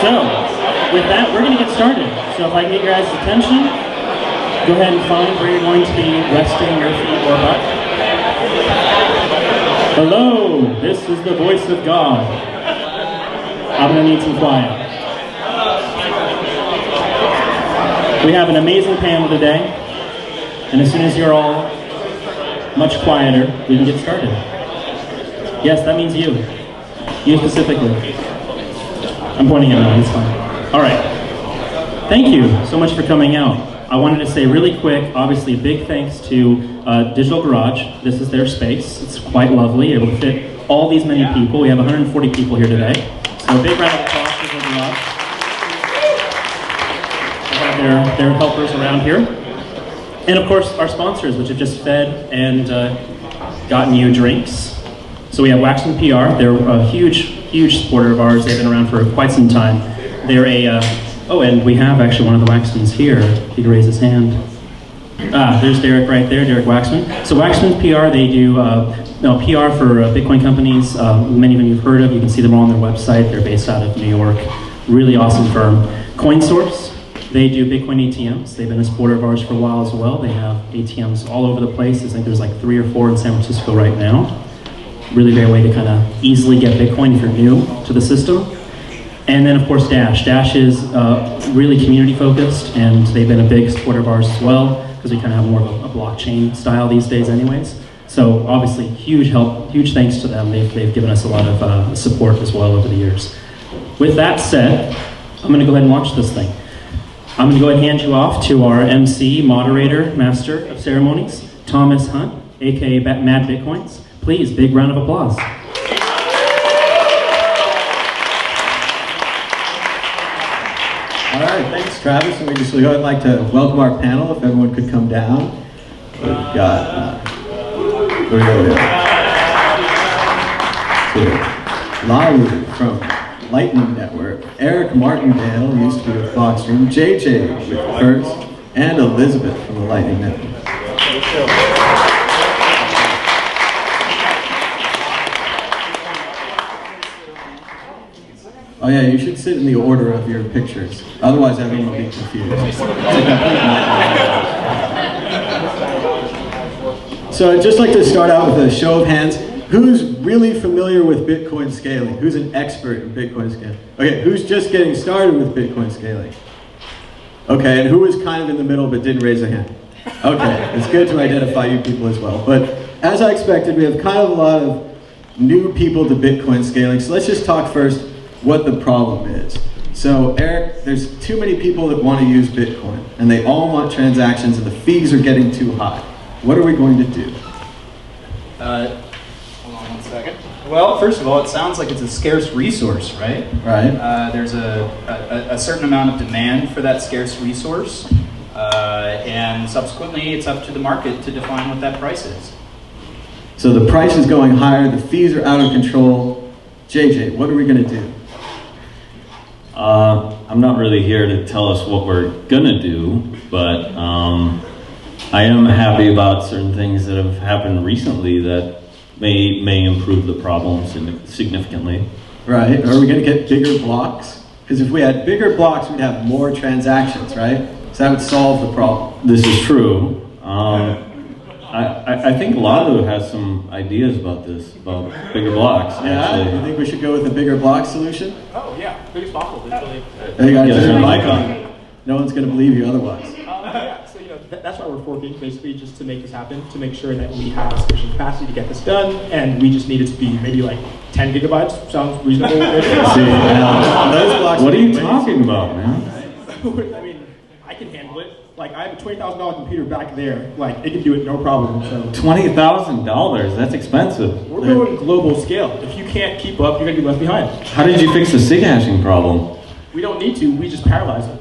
So, with that, we're going to get started. So if I can get your guys' attention, go ahead and find where you're going to be resting your feet or butt. Hello, this is the voice of God. I'm going to need some quiet. We have an amazing panel today, and as soon as you're all much quieter, we can get started. Yes, that means you. You specifically. I'm pointing at it, it's fine. All right. Thank you so much for coming out. I wanted to say really quick, obviously, big thanks to Digital Garage. This is their space. It's quite lovely, able to fit all these many people. We have 140 people here today. So a big round of applause for Digital Garage. They have their helpers around here. And of course, our sponsors, which have just fed and gotten you drinks. So we have Waxman PR. They're a huge supporter of ours. They've been around for quite some time. They're and we have actually one of the Waxmans here. He can raise his hand. There's Derek right there, Derek Waxman. So Waxman PR, they do PR for Bitcoin companies. Many of you have heard of. You can see them all on their website. They're based out of New York. Really awesome firm. CoinSource, they do Bitcoin ATMs. They've been a supporter of ours for a while as well. They have ATMs all over the place. I think there's like 3 or 4 in San Francisco right now. Really great way to kind of easily get Bitcoin if you're new to the system. And then of course Dash. Dash is really community focused, and they've been a big supporter of ours as well, because we kind of have more of a blockchain style these days anyways. So obviously huge help, huge thanks to them. They've given us a lot of support as well over the years. With that said, I'm going to go ahead and launch this thing. I'm going to go ahead and hand you off to our MC, moderator, master of ceremonies, Thomas Hunt, aka Mad Bitcoins. Please, big round of applause. All right, thanks, Travis. And we just would like to welcome our panel. If everyone could come down. We've got Lalu from Lightning Network, Eric Martindale, who used to be with Blockstream, JJ with First, and Elizabeth from the Lightning Network. Oh yeah, you should sit in the order of your pictures. Otherwise everyone will be confused. So I'd just like to start out with a show of hands. Who's really familiar with Bitcoin scaling? Who's an expert in Bitcoin scaling? Okay, who's just getting started with Bitcoin scaling? Okay, and who was kind of in the middle but didn't raise a hand? Okay, it's good to identify you people as well. But as I expected, we have kind of a lot of new people to Bitcoin scaling. So let's just talk first what the problem is. So Eric, there's too many people that want to use Bitcoin, and they all want transactions, and the fees are getting too high. What are we going to do? Hold on one second. Well, first of all, it sounds like it's a scarce resource, right? Right. There's a certain amount of demand for that scarce resource, and subsequently it's up to the market to define what that price is. So the price is going higher, the fees are out of control. JJ, what are we going to do? I'm not really here to tell us what we're gonna do, but I am happy about certain things that have happened recently that may improve the problem significantly. Right, are we gonna get bigger blocks? Because if we had bigger blocks, we'd have more transactions, right? So that would solve the problem. This is true. I think Lalu has some ideas about this, about bigger blocks. Yeah, actually. you think we should go with the bigger block solution? Oh yeah, biggest possible. Hey guys, Yeah, turn the mic on. No one's gonna believe you otherwise. Yeah, so that's why we're forking, basically just to make this happen, to make sure that we have sufficient capacity to get this done, and we just need it to be maybe like 10 gigabytes. Sounds reasonable. Those blocks What are you talking about, man? I mean, I can handle it. Like, I have a $20,000 computer back there. Like, it can do it no problem. So $20,000, that's expensive. we're going global scale. If you can't keep up, you're gonna be left behind. How did you fix the SIG hashing problem? We don't need to. We just paralyze it.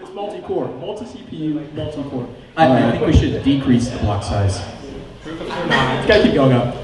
It's multi-core, multi-CPU, multi-core. I think we should decrease the block size. It's gotta keep going up.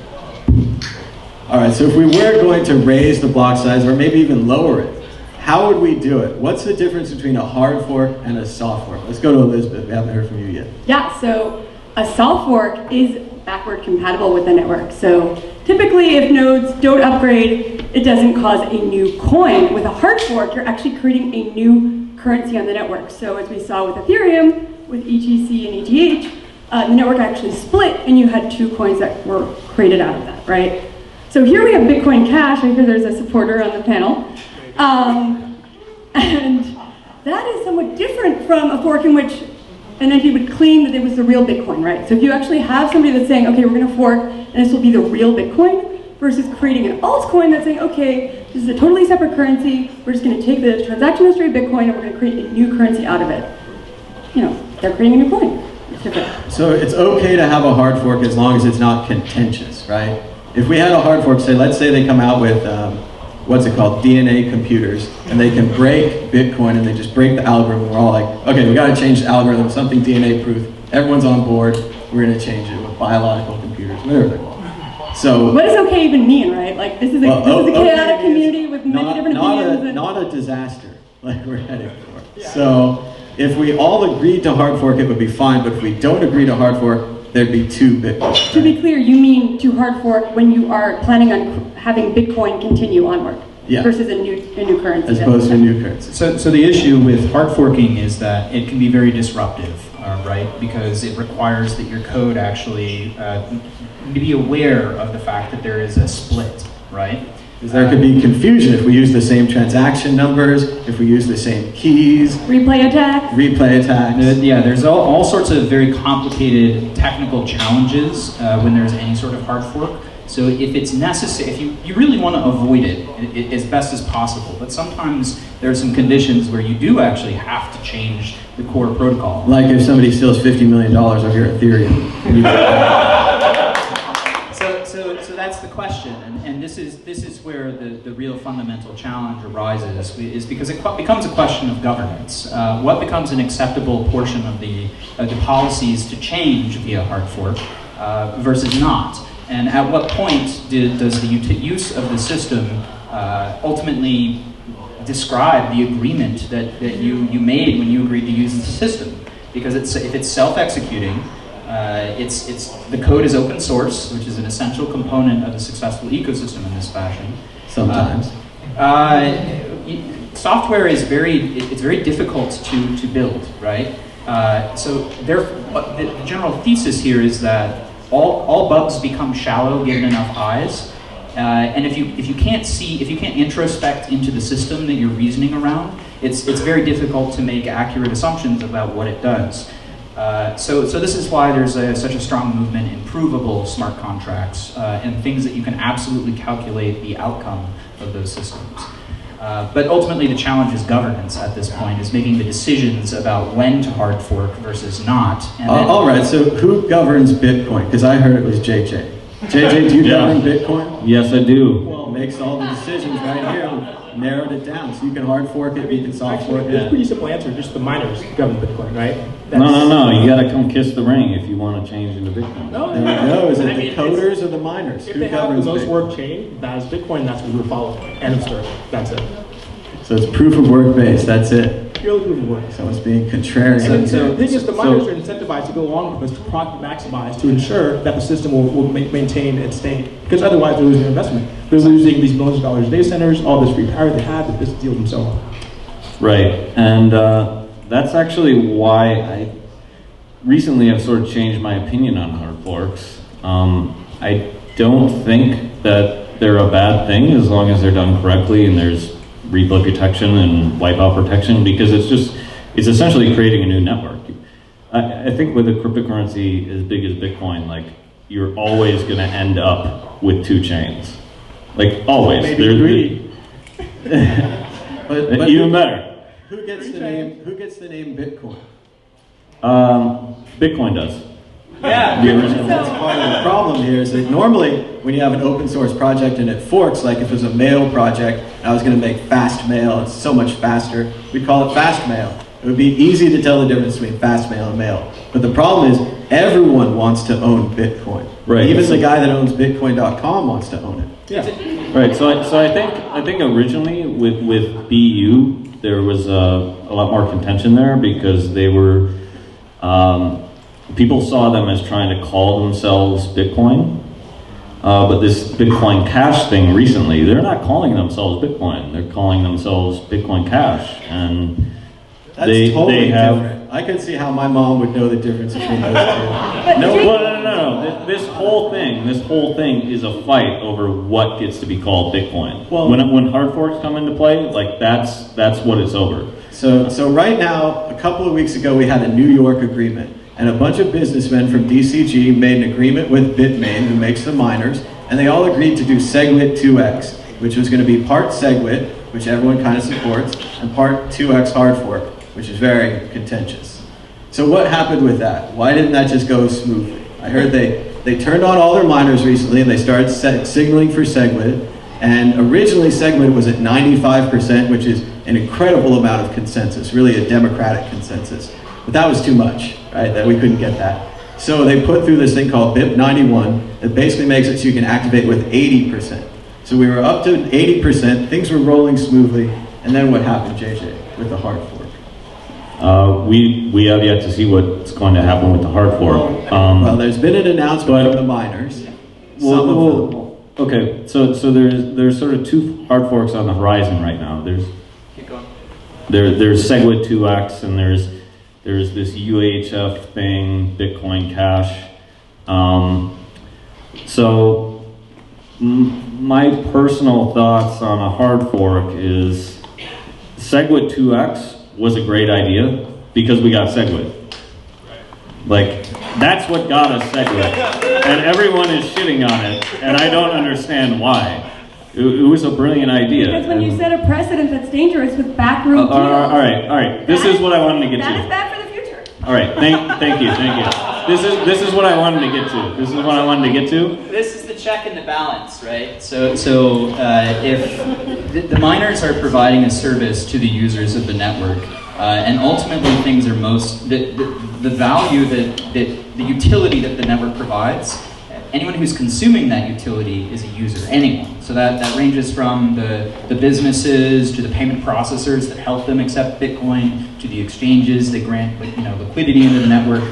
All right, so if we were going to raise the block size, or maybe even lower it, how would we do it? What's the difference between a hard fork and a soft fork? Let's go to Elizabeth. We haven't heard from you yet. Yeah, so a soft fork is backward compatible with the network. So Typically, if nodes don't upgrade, it doesn't cause a new coin. With a hard fork, you're actually creating a new currency on the network. So as we saw with Ethereum, with ETC and ETH, the network actually split and you had 2 coins that were created out of that, right? So here we have Bitcoin Cash. I hear there's a supporter on the panel. And that is somewhat different from a fork in which an entity would claim that it was the real Bitcoin, right? So if you actually have somebody that's saying, okay, we're gonna fork and this will be the real Bitcoin, versus creating an altcoin that's saying, okay, this is a totally separate currency, we're just gonna take the transaction history of Bitcoin and we're gonna create a new currency out of it. You know, they're creating a new coin. It's different. So it's okay to have a hard fork as long as it's not contentious, right? If we had a hard fork, say, let's say they come out with, what's it called, DNA computers, and they can break Bitcoin and they just break the algorithm. We're all like, okay, we gotta change the algorithm, something DNA proof. Everyone's on board, we're gonna change it with biological computers, whatever they're called. So, What does okay even mean, right? Like this is a, well, this is a chaotic okay community with many not, different not opinions. a, And not a disaster like we're heading for. So if we all agreed to hard fork, it would be fine, but if we don't agree to hard fork, there'd be 2 Bitcoins. to be clear, you mean to hard fork when you are planning on having Bitcoin continue onward Yeah. versus a new currency. As opposed to a new currency. So the issue with hard forking is that it can be very disruptive, right? Because it requires that your code actually be aware of the fact that there is a split, right? Because there could be confusion if we use the same transaction numbers, if we use the same keys, Replay attacks. replay attacks. Yeah, there's all sorts of very complicated technical challenges when there's any sort of hard fork. So if it's necessary, if you really want to avoid it as best as possible, but sometimes there are some conditions where you do actually have to change the core protocol. Like if somebody steals $50 million of your Ethereum. So that's the question, and this is where the real fundamental challenge arises, is because it becomes a question of governance. What becomes an acceptable portion of the policies to change via hard fork versus not? And at what point does the use of the system ultimately describe the agreement that you made when you agreed to use the system? Because if it's self-executing, the code is open source, which is an essential component of a successful ecosystem in this fashion. Sometimes. Software is very difficult to build, right? So the general thesis here is that all bugs become shallow given enough eyes, and if you can't introspect into the system that you're reasoning around, it's very difficult to make accurate assumptions about what it does. So this is why there's such a strong movement in provable smart contracts and things that you can absolutely calculate the outcome of those systems. But ultimately the challenge is governance at this point, is making the decisions about when to hard fork versus not. And then, All right, so who governs Bitcoin? Because I heard it was JJ. JJ, do you govern Bitcoin? Yes, I do. Well, makes all the decisions right here. We've narrowed it down. So you can hard fork it, you can soft fork It's a it. pretty simple answer. Just the miners govern Bitcoin, right? No. You gotta come kiss the ring if you want to change into Bitcoin. No, There we go. Is it I the mean, coders or the miners? If Who they have the governs most Bitcoin? work chain, that is Bitcoin. That's what we're following. End of story. That's it. So it's proof of work based, that's it. Purely proof of work. So it's being contrarian. And the thing is, the miners so- are incentivized to go along with this to profit maximize to ensure that the system will maintain its state. Because otherwise, they're losing their investment. They're losing these millions of dollars in data centers, all this free power they have, the business deals, and so on. Right, and that's actually why I recently have sort of changed my opinion on hard forks. I don't think that they're a bad thing as long as they're done correctly and there's replay protection and wipeout protection, because it's essentially creating a new network. I think with a cryptocurrency as big as Bitcoin, like, you're always going to end up with 2 chains, like always. Maybe three. But Even better. who gets the name? Who gets the name Bitcoin? Bitcoin does. yeah. The original. That's part of the problem here is that normally when you have an open source project and it forks, like if it was a mail project, I was going to make fast mail, it's so much faster, we call it fast mail. It would be easy to tell the difference between fast mail and mail. But the problem is everyone wants to own Bitcoin. Right. Even the guy that owns Bitcoin.com wants to own it. Yeah. Right. So I think originally with BU there was a lot more contention there because they were people saw them as trying to call themselves Bitcoin, But this Bitcoin Cash thing recently, they're not calling themselves Bitcoin. They're calling themselves Bitcoin Cash, and That's they totally have. different. I can see how my mom would know the difference between those two. No, no. This whole thing is a fight over what gets to be called Bitcoin. Well- when hard forks come into play, like that's what it's over. So right now, a couple of weeks ago, we had a New York agreement, and a bunch of businessmen from DCG made an agreement with Bitmain, who makes the miners, and they all agreed to do SegWit 2x, which was going to be part SegWit, which everyone kind of supports, and part 2x hard fork, which is very contentious. So what happened with that? Why didn't that just go smoothly? I heard they turned on all their miners recently, and they started signaling for SegWit, and originally SegWit was at 95%, which is an incredible amount of consensus, really a democratic consensus. But that was too much, right? That we couldn't get that. So they put through this thing called BIP91 that basically makes it so you can activate with 80%. So we were up to 80%, things were rolling smoothly, and then what happened, JJ, with the hard fork? We have yet to see what's going to happen with the hard fork. Well, there's been an announcement from the miners. Some of them. Okay, so there's sort of two hard forks on the horizon right now. There's SegWit 2x, and there's this UHF thing, Bitcoin Cash. My personal thoughts on a hard fork is SegWit 2x was a great idea because we got SegWit. Like, that's what got us SegWit. And everyone is shitting on it, and I don't understand why. It was a brilliant idea. Because when you set a precedent that's dangerous with backroom deals. All right. This is what I wanted to get to. That is bad for the future. All right, thank you. This is what I wanted to get to. This is the check and the balance, right? So if the miners are providing a service to the users of the network, and ultimately things are the value that the utility that the network provides. Anyone who's consuming that utility is a user, anyone. So that ranges from the businesses to the payment processors that help them accept Bitcoin, to the exchanges that grant liquidity into the network,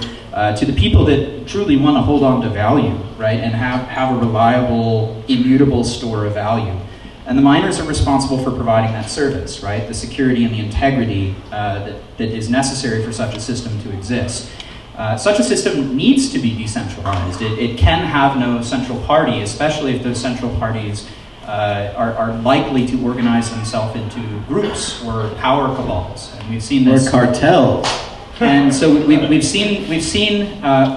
to the people that truly want to hold on to value, right, and have a reliable, immutable store of value. And the miners are responsible for providing that service, right, the security and the integrity that is necessary for such a system to exist. Such a system needs to be decentralized. It can have no central party, especially if those central parties are likely to organize themselves into groups or power cabals. And we've seen this. Or cartels. And so we've seen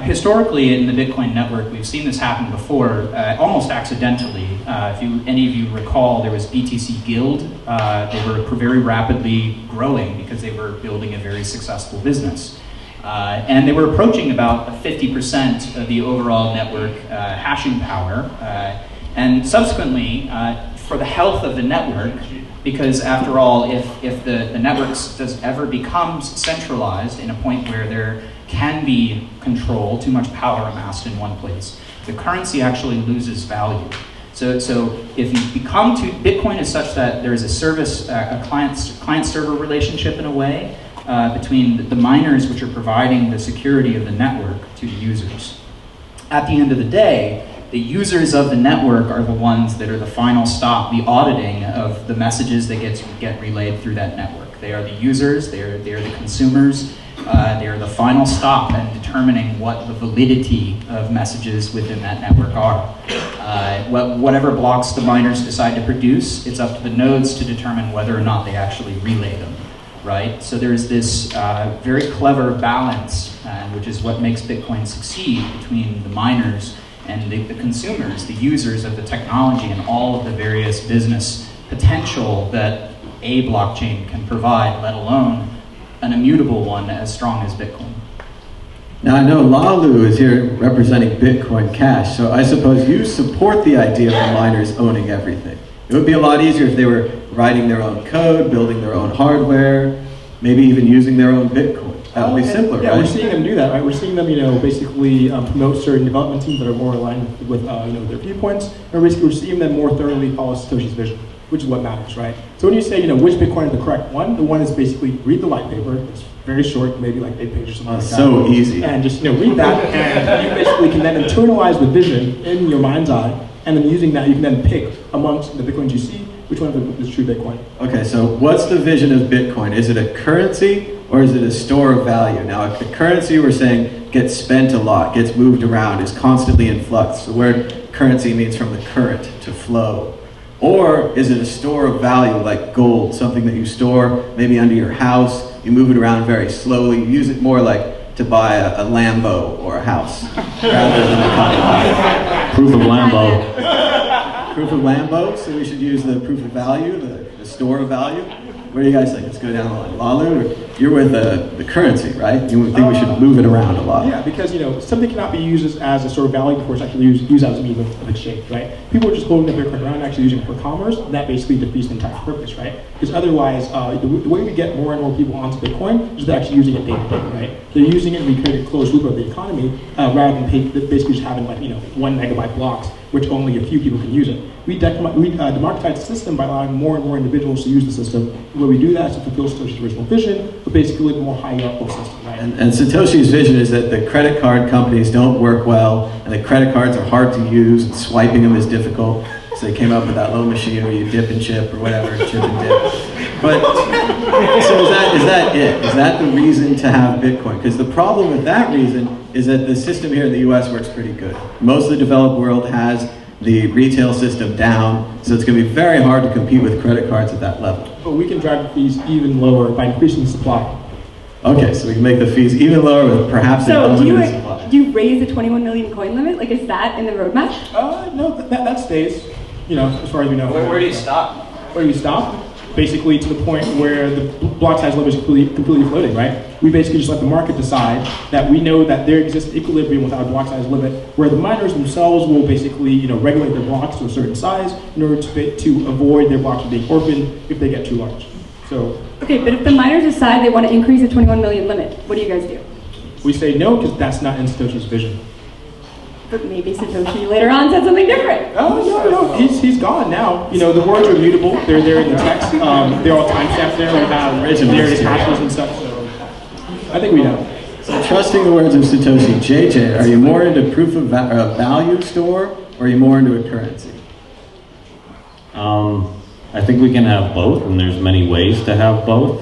historically in the Bitcoin network, we've seen this happen before, almost accidentally. If any of you recall, there was BTC Guild. They were very rapidly growing because they were building a very successful business. And they were approaching about 50% of the overall network hashing power. And subsequently, for the health of the network, because after all, if the network does ever becomes centralized in a point where there can be control, too much power amassed in one place, the currency actually loses value. So if you become to, Bitcoin is such that there is a service, a client-server relationship in a way, between the miners, which are providing the security of the network to the users. At the end of the day, the users of the network are the ones that are the final stop, the auditing of the messages that get relayed through that network. They are the users, they are the consumers, they are the final stop in determining what the validity of messages within that network are. Whatever blocks the miners decide to produce, it's up to the nodes to determine whether or not they actually relay them. Right? So there's this very clever balance, which is what makes Bitcoin succeed, between the miners and the consumers, the users of the technology, and all of the various business potential that a blockchain can provide, let alone an immutable one as strong as Bitcoin. Now I know Lalu is here representing Bitcoin Cash, so I suppose you support the idea of the miners owning everything. It would be a lot easier if they were writing their own code, building their own hardware, maybe even using their own Bitcoin. That would be simpler, yeah, right? we're seeing them do that, right? We're seeing them, basically promote certain development teams that are more aligned with, their viewpoints. And basically, we're seeing them more thoroughly follow Satoshi's vision, which is what matters, right? So when you say, which Bitcoin is the correct one, the one is basically read the white paper. It's very short, maybe like 8 pages or something like that. So easy. And just, read that, and you basically can then internalize the vision in your mind's eye, and then using that, you can then pick amongst the Bitcoins you see which one of them is true Bitcoin. Okay, so what's the vision of Bitcoin? Is it a currency or is it a store of value? Now, a currency, we're saying, gets spent a lot, gets moved around, is constantly in flux. The word currency means from the current, to flow. Or is it a store of value like gold, something that you store maybe under your house, you move it around very slowly, you use it more like to buy a Lambo or a house rather than a commodity. Proof of Lambo. Proof of Lambo, so we should use the proof of value, the store of value. What do you guys think? Let's go down the line. Lalu, you're with the currency, right? You think we should move it around a lot? Yeah, because something cannot be used as a sort of value before it's actually used as a means of exchange, right? People are just holding their Bitcoin around and actually using it for commerce, and that basically defeats the entire purpose, right? Because otherwise, the way we get more and more people onto Bitcoin is they're actually using it day to day, right? They're using it and we create a closed loop of the economy rather than basically just having 1 megabyte blocks, which only a few people can use it. We democratize the system by allowing more and more individuals to use the system. The way we do that is to fulfill Satoshi's original vision, but basically a more hierarchical system, right? And Satoshi's vision is that the credit card companies don't work well, and the credit cards are hard to use, and swiping them is difficult. So they came up with that little machine where you dip and chip or whatever, chip and dip. But so is that it? Is that the reason to have Bitcoin? Because the problem with that reason is that the system here in the US works pretty good. Most of the developed world has the retail system down, so it's going to be very hard to compete with credit cards at that level. But we can drive the fees even lower by increasing the supply. Okay, so we can make the fees even lower with perhaps an So do unlimited supply. you raise the 21 million coin limit? Like, is that in the roadmap? No, that stays, as far as we know. Where do you stop? Where do we stop? Basically to the point where the block size limit is completely floating, right? We basically just let the market decide that we know that there exists equilibrium without a block size limit, where the miners themselves will basically, regulate their blocks to a certain size in order to avoid their blocks from being orphaned if they get too large. So. Okay, but if the miners decide they want to increase the 21 million limit, what do you guys do? We say no because that's not in Satoshi's vision. But maybe Satoshi later on said something different. Oh, no, he's gone now. The words are immutable. They're there in the text. They're all timestamped there. We have various hashes and stuff. So I think we know. So trusting the words of Satoshi, JJ, are you more into proof of value store or are you more into a currency? I think we can have both, and there's many ways to have both.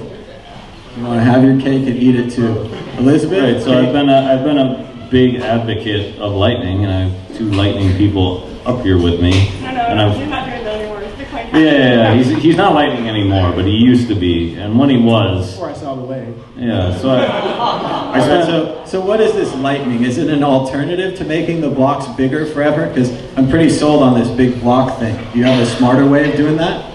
You want to have your cake and eat it too. Elizabeth? Right, so I've been a big advocate of Lightning, and I have 2 Lightning people up here with me. No, he's not doing that anymore. It's Bitcoin. Yeah, he's not Lightning anymore, but he used to be, and when he was, Before I saw the way. yeah. So I spent. So what is this Lightning? Is it an alternative to making the blocks bigger forever? Because I'm pretty sold on this big block thing. Do you have a smarter way of doing that?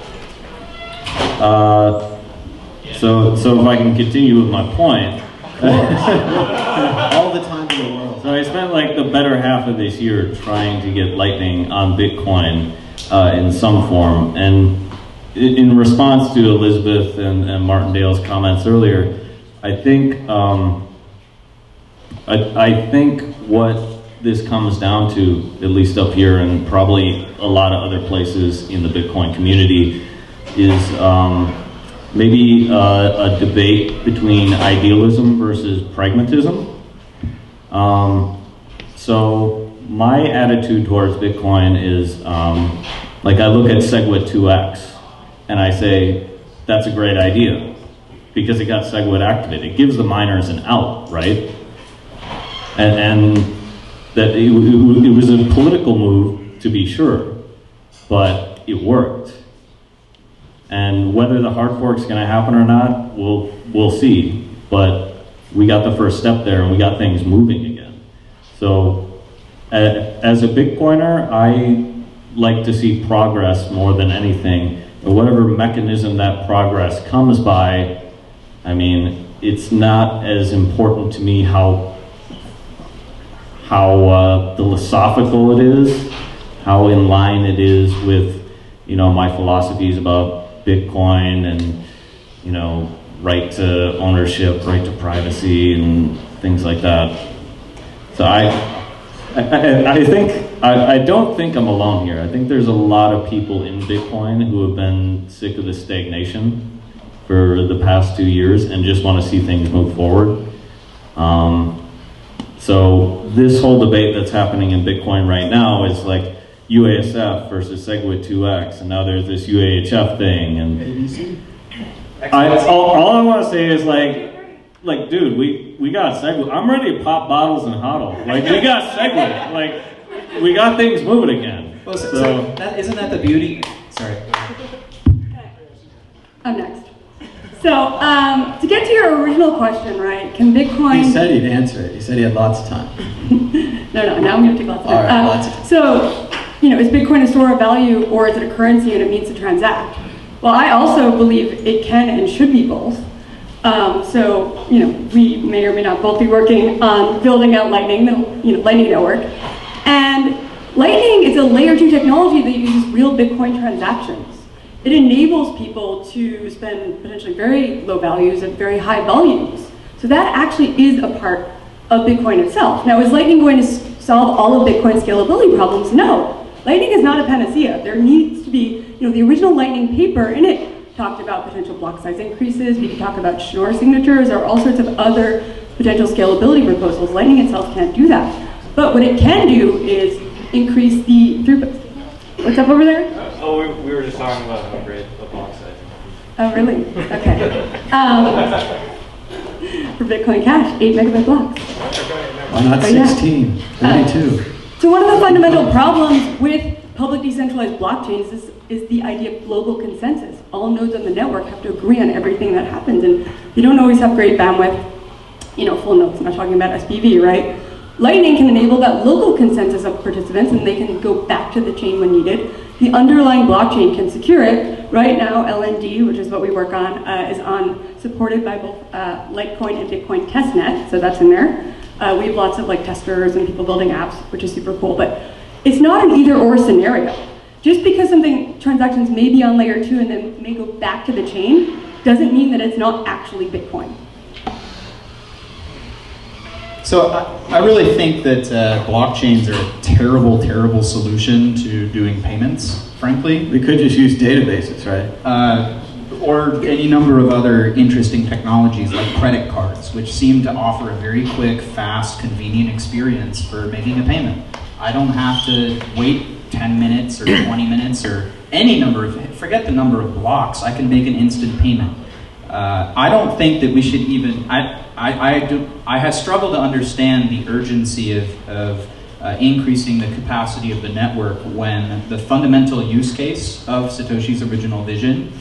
So if I can continue with my point. All the time in the world. So I spent the better half of this year trying to get Lightning on Bitcoin in some form. And in response to Elizabeth and Martindale's comments earlier, I think I think what this comes down to, at least up here and probably a lot of other places in the Bitcoin community, is maybe a debate between idealism versus pragmatism. So my attitude towards Bitcoin is, I look at SegWit 2x and I say, that's a great idea because it got SegWit activated. It gives the miners an out, right? And that it was a political move, to be sure, but it worked. And whether the hard fork's going to happen or not, we'll see. But we got the first step there, and we got things moving again. So, as a Bitcoiner, I like to see progress more than anything. And whatever mechanism that progress comes by, it's not as important to me how philosophical it is, how in line it is with, my philosophies about Bitcoin and, right to ownership, right to privacy, and things like that. So I don't think I'm alone here. I think there's a lot of people in Bitcoin who have been sick of the stagnation for the past 2 years and just want to see things move forward. So this whole debate that's happening in Bitcoin right now is UASF versus SegWit 2x, and now there's this UAHF thing, and ABC. all I want to say is like, dude, we got SegWit. I'm ready to pop bottles and hodl. Like, we got SegWit. Like, we got things moving again. Well, so isn't that the beauty? Sorry. I'm next. So, to get to your original question, right, can Bitcoin... He said he'd answer it. He said he had lots of time. No, now I'm going to take lots of time. All right, lots of time. So, is Bitcoin a store of value or is it a currency and it means to transact? Well, I also believe it can and should be both. So, we may or may not both be working on building out Lightning, the Lightning Network. And Lightning is a layer 2 technology that uses real Bitcoin transactions. It enables people to spend potentially very low values at very high volumes. So that actually is a part of Bitcoin itself. Now, is Lightning going to solve all of Bitcoin's scalability problems? No. Lightning is not a panacea. There needs to be, the original Lightning paper in it talked about potential block size increases. We could talk about Schnorr signatures or all sorts of other potential scalability proposals. Lightning itself can't do that. But what it can do is increase the throughput. What's up over there? Oh, we were just talking about upgrade the block size. Oh, really? Okay. For Bitcoin Cash, 8 megabyte blocks. Why not Oh, yeah. 16, 32? So one of the fundamental problems with public decentralized blockchains is the idea of global consensus. All nodes on the network have to agree on everything that happens, and you don't always have great bandwidth, full nodes. I'm not talking about SPV, right? Lightning can enable that local consensus of participants, and they can go back to the chain when needed. The underlying blockchain can secure it. Right now, LND, which is what we work on, is supported by both Litecoin and Bitcoin testnet, so that's in there. We have lots of testers and people building apps, which is super cool, but it's not an either-or scenario. Just because transactions may be on layer 2 and then may go back to the chain, doesn't mean that it's not actually Bitcoin. So I really think that blockchains are a terrible, terrible solution to doing payments, frankly. We could just use databases, right? Or any number of other interesting technologies like credit cards, which seem to offer a very quick, fast, convenient experience for making a payment. I don't have to wait 10 minutes or 20 minutes or any number of, forget the number of blocks, I can make an instant payment. I don't think that we should even, I have struggled to understand the urgency of increasing the capacity of the network when the fundamental use case of Satoshi's original vision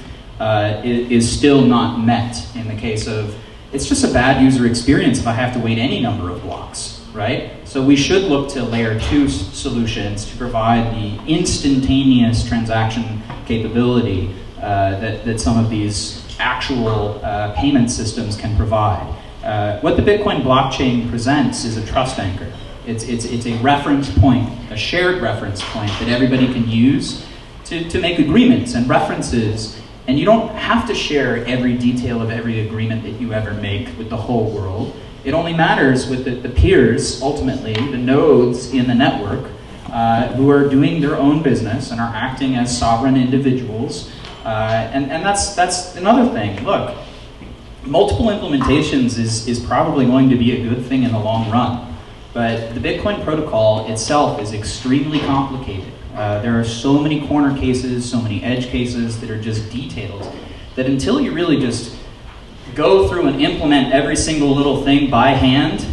is still not met in the case of, it's just a bad user experience if I have to wait any number of blocks, right? So we should look to layer 2 solutions to provide the instantaneous transaction capability that some of these actual payment systems can provide. What the Bitcoin blockchain presents is a trust anchor. It's a reference point, a shared reference point that everybody can use to make agreements and references. And you don't have to share every detail of every agreement that you ever make with the whole world. It only matters with the peers, ultimately, the nodes in the network, who are doing their own business and are acting as sovereign individuals. And that's another thing. Look, multiple implementations is probably going to be a good thing in the long run. But the Bitcoin protocol itself is extremely complicated. There are so many corner cases, so many edge cases that are just detailed, that until you really just go through and implement every single little thing by hand,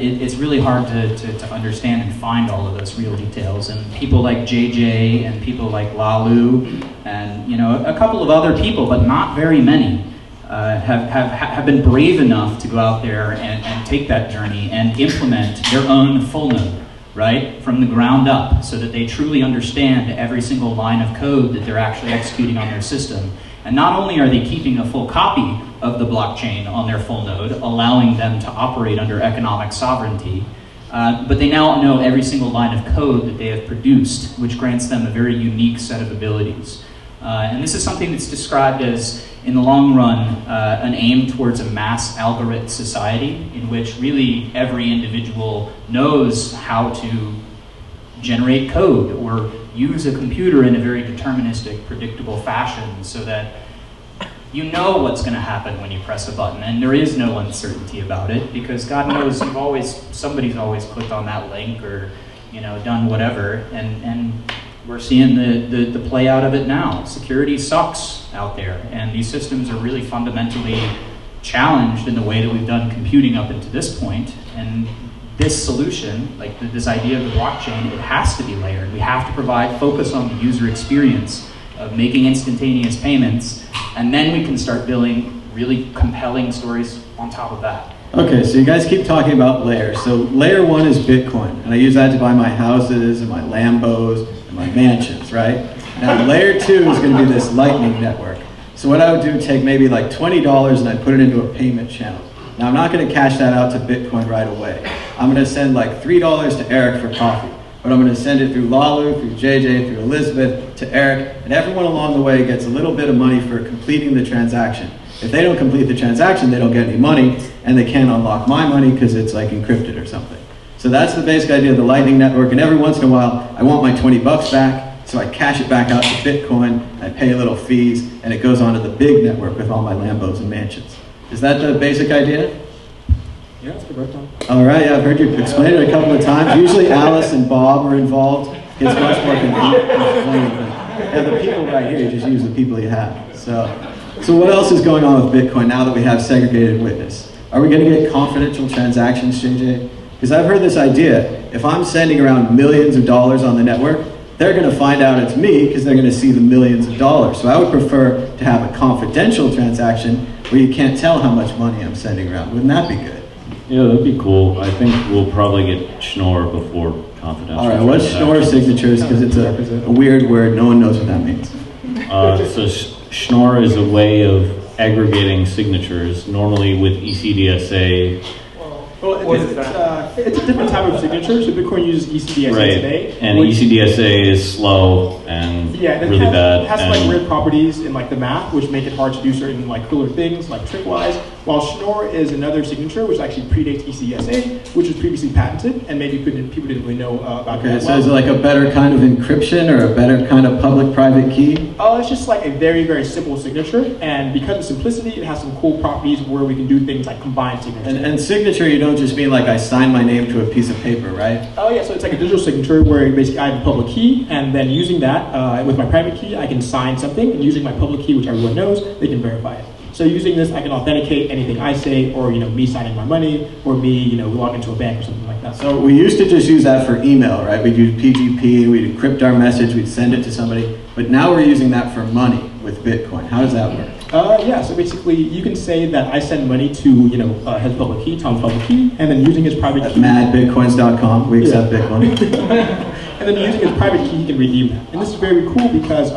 it's really hard to understand and find all of those real details. And people like JJ and people like Lalu and a couple of other people, but not very many, have been brave enough to go out there and take that journey and implement their own full node, right, from the ground up, so that they truly understand every single line of code that they're actually executing on their system. And not only are they keeping a full copy of the blockchain on their full node, allowing them to operate under economic sovereignty, but they now know every single line of code that they have produced, which grants them a very unique set of abilities. And this is something that's described as, in the long run, an aim towards a mass algorithm society in which really every individual knows how to generate code or use a computer in a very deterministic, predictable fashion, so that you know what's going to happen when you press a button, and there is no uncertainty about it, because God knows somebody's always clicked on that link, or done whatever, and we're seeing the play out of it now. Security sucks out there, and these systems are really fundamentally challenged in the way that we've done computing up into this point. And this solution, like this idea of the blockchain, it has to be layered. We have to provide focus on the user experience of making instantaneous payments, and then we can start building really compelling stories on top of that. Okay, so you guys keep talking about layers. So layer one is Bitcoin, and I use that to buy my houses and my Lambos and my mansions, right? Now layer two is going to be this Lightning Network. So what I would do, take maybe like $20 and I'd put it into a payment channel. Now I'm not going to cash that out to Bitcoin right away. I'm going to send like $3 to Eric for coffee, but I'm going to send it through Lalu, through JJ, through Elizabeth, to Eric, and everyone along the way gets a little bit of money for completing the transaction. If they don't complete the transaction, they don't get any money, and they can't unlock my money because it's like encrypted or something. So that's the basic idea of the Lightning Network, and every once in a while, I want my $20 back, so I cash it back out to Bitcoin, I pay a little fees, and it goes onto the big network with all my Lambos and mansions. Is that the basic idea? Yeah, that's a good breakdown. All right, yeah, I've heard you explain it a couple of times. Usually Alice and Bob are involved. It's much more convenient to explain it. Yeah, the people right here, you just use the people you have. So what else is going on with Bitcoin now that we have segregated witness? Are we going to get confidential transactions, JJ? Because I've heard this idea. If I'm sending around millions of dollars on the network, they're going to find out it's me because they're going to see the millions of dollars. So I would prefer to have a confidential transaction where you can't tell how much money I'm sending around. Wouldn't that be good? Yeah, that'd be cool. I think we'll probably get Schnorr before confidential. All right, what's Schnorr signatures? Because it's a weird word. No one knows what that means. So Schnorr is a way of aggregating signatures, normally with ECDSA. Well, it's a different type of signature. So Bitcoin uses ECDSA today. And ECDSA is slow and really bad. It has some like weird properties in like the math, which make it hard to do certain like cooler things, like trick-wise. While Schnorr is another signature, which actually predates ECDSA, which was previously patented, and maybe people didn't really know about that. So is it like a better kind of encryption or a better kind of public-private key? It's just like a very, very simple signature, and because of simplicity, it has some cool properties where we can do things like combined signatures. And signature, you don't just mean like I sign my name to a piece of paper, right? Oh yeah, so it's like a digital signature where basically I have a public key, and then using that with my private key, I can sign something, and using my public key, which everyone knows, they can verify it. So using this, I can authenticate anything I say, or me signing my money, or me log into a bank or something like that. So we used to just use that for email, right? We'd use PGP, we'd encrypt our message, we'd send it to somebody. But now we're using that for money with Bitcoin. How does that work? Yeah, so basically you can say that I send money to his public key, Tom's public key, and then using his private key. Madbitcoins.com, we accept Bitcoin. And then using his private key, he can redeem that. And this is very cool because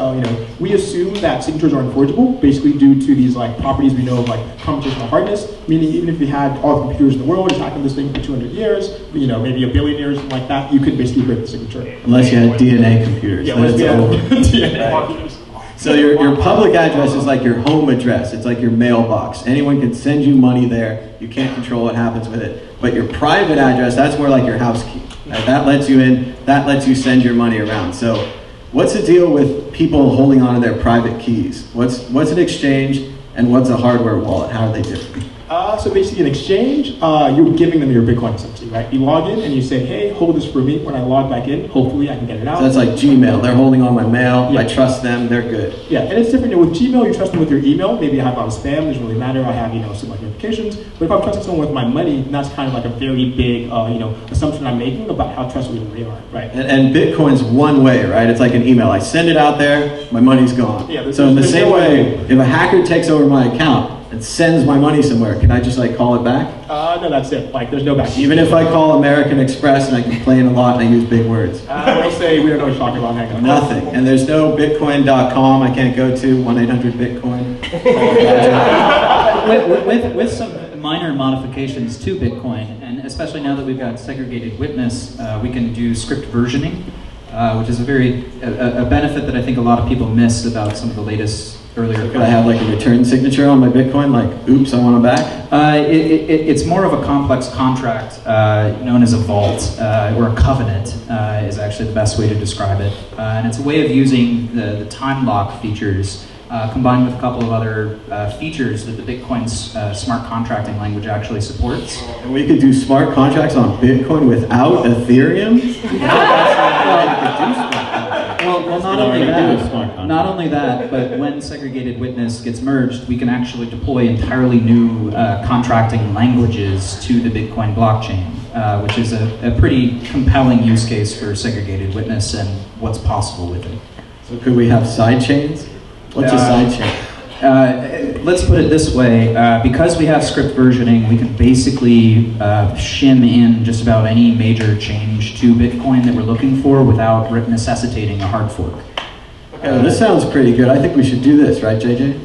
we assume that signatures are unforgeable, basically due to these like properties we know of like computational hardness, meaning even if you had all the computers in the world attacking this thing for 200 years, maybe a billion years, something like that, you could basically break the signature. Unless you had DNA computers. Yeah, unless you had DNA computers. So your public address is like your home address. It's like your mailbox. Anyone can send you money there. You can't control what happens with it. But your private address, that's more like your house key. Right? That lets you in. That lets you send your money around. So what's the deal with people holding onto their private keys? What's an exchange and what's a hardware wallet? How are they different? So basically, in exchange, you're giving them your Bitcoin essentially, right? You log in and you say, "Hey, hold this for me." When I log back in, hopefully I can get it out. So that's like Gmail. They're holding on my mail. Yeah. I trust them. They're good. Yeah, and it's different. With Gmail, you trust them with your email. Maybe I have a lot of spam. Doesn't really matter. I have some like notifications. But if I'm trusting someone with my money, then that's kind of like a very big assumption I'm making about how trustworthy they are, right? And Bitcoin's one way, right? It's like an email. I send it out there. My money's gone. Yeah. So in the same way, if a hacker takes over my account and sends my money somewhere, can I just like call it back? No, that's it. Like, there's no back. Even if I call American Express and I complain a lot and I use big words? They'll say, we don't know what you're talking about, hang on. Nothing. And there's no Bitcoin.com I can't go to, 1-800-BITCOIN. with some minor modifications to Bitcoin, and especially now that we've got segregated witness, we can do script versioning, which is a benefit that I think a lot of people miss about some of the latest earlier. Could I have like a return signature on my Bitcoin, like, oops, I want it back? It's more of a complex contract known as a vault, or a covenant is actually the best way to describe it. And it's a way of using the time lock features combined with a couple of other features that the Bitcoin's smart contracting language actually supports. And we could do smart contracts on Bitcoin without Ethereum? Well, not only that, but when segregated witness gets merged, we can actually deploy entirely new contracting languages to the Bitcoin blockchain, which is a pretty compelling use case for segregated witness and what's possible with it. So could we have side chains? What's a side chain? Let's put it this way, because we have script versioning, we can basically shim in just about any major change to Bitcoin that we're looking for without necessitating a hard fork. Okay, this sounds pretty good. I think we should do this, right, JJ?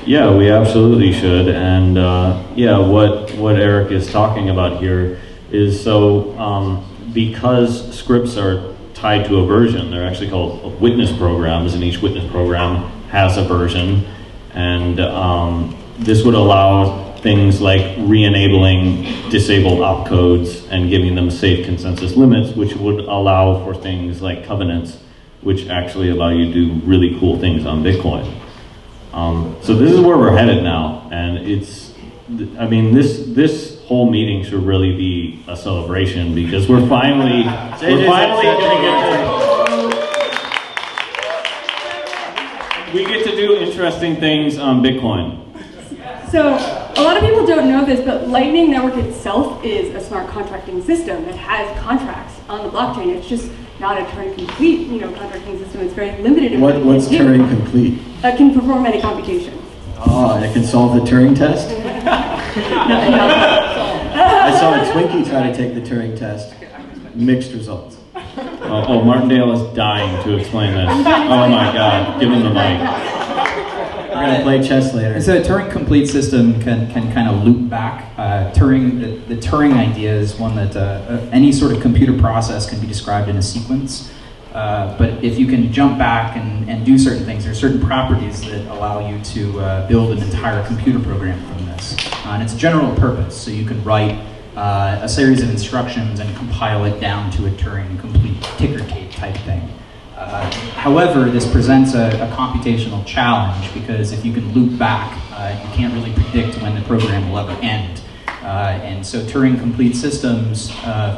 Yeah, we absolutely should. And yeah, what Eric is talking about here is because scripts are tied to a version, they're actually called witness programs, and each witness program has a version. And this would allow things like re-enabling disabled opcodes and giving them safe consensus limits, which would allow for things like covenants, which actually allow you to do really cool things on Bitcoin. So this is where we're headed now, and this whole meeting should really be a celebration because we're finally going to get to do interesting things on Bitcoin. So a lot of people don't know this, but Lightning Network itself is a smart contracting system that has contracts on the blockchain. It's just not a Turing complete, contracting system. It's very limited in what it What's can do. Turing complete? It can perform any computation. Oh, it can solve the Turing test? I saw a Twinkie try to take the Turing test. Mixed results. Martindale is dying to explain this. Oh my God, give him the mic. We're going to play chess later. So a Turing complete system can kind of loop back. The Turing idea is one that any sort of computer process can be described in a sequence. But if you can jump back and do certain things, there are certain properties that allow you to build an entire computer program from this. And it's general purpose, so you can write a series of instructions and compile it down to a Turing complete ticker tape type thing. However, this presents a computational challenge because if you can loop back, you can't really predict when the program will ever end. And so Turing complete systems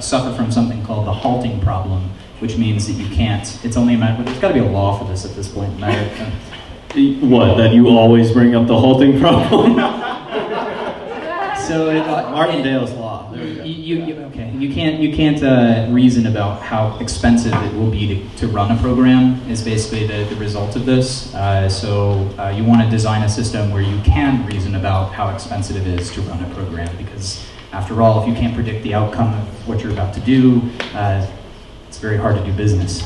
suffer from something called the halting problem, which means that you can't, it's only a matter, there's got to be a law for this at this point. What, that you always bring up the halting problem? So Martindale's law. There we go. You can't reason about how expensive it will be to run a program is basically the result of this. So you want to design a system where you can reason about how expensive it is to run a program because after all, if you can't predict the outcome of what you're about to do, it's very hard to do business.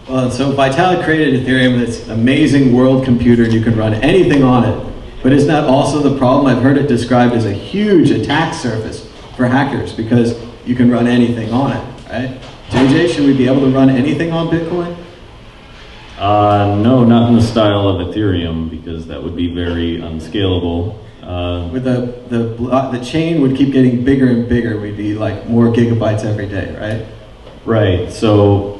Well, so Vitalik created Ethereum, this amazing world computer, and you can run anything on it. But isn't that also the problem? I've heard it described as a huge attack surface for hackers because you can run anything on it, right? JJ, should we be able to run anything on Bitcoin? No, not in the style of Ethereum because that would be very unscalable. With the chain would keep getting bigger and bigger. We'd be like more gigabytes every day, right? Right. So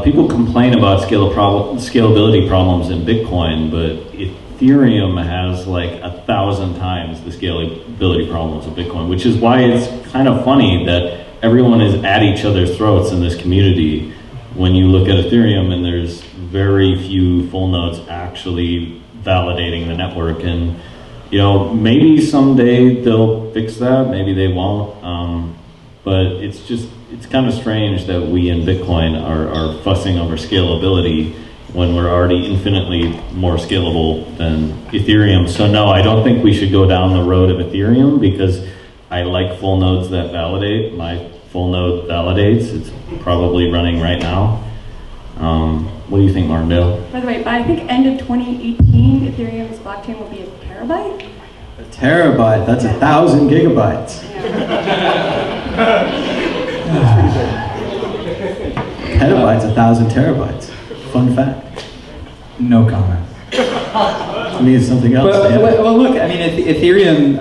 people complain about scalability problems in Bitcoin, but Ethereum has like 1,000 times the scalability problems of Bitcoin, which is why it's kind of funny that everyone is at each other's throats in this community when you look at Ethereum and there's very few full nodes actually validating the network. And maybe someday they'll fix that, maybe they won't. But it's kind of strange that we in Bitcoin are fussing over scalability when we're already infinitely more scalable than Ethereum. So no, I don't think we should go down the road of Ethereum because I like full nodes that validate. My full node validates. It's probably running right now. What do you think, Martindale? By the way, by I think end of 2018, Ethereum's blockchain will be a terabyte. A terabyte, that's 1,000 gigabytes. Petabytes, 1,000 terabytes. Fun fact. No comment. To me, it's something else. Well, look, I mean, Ethereum,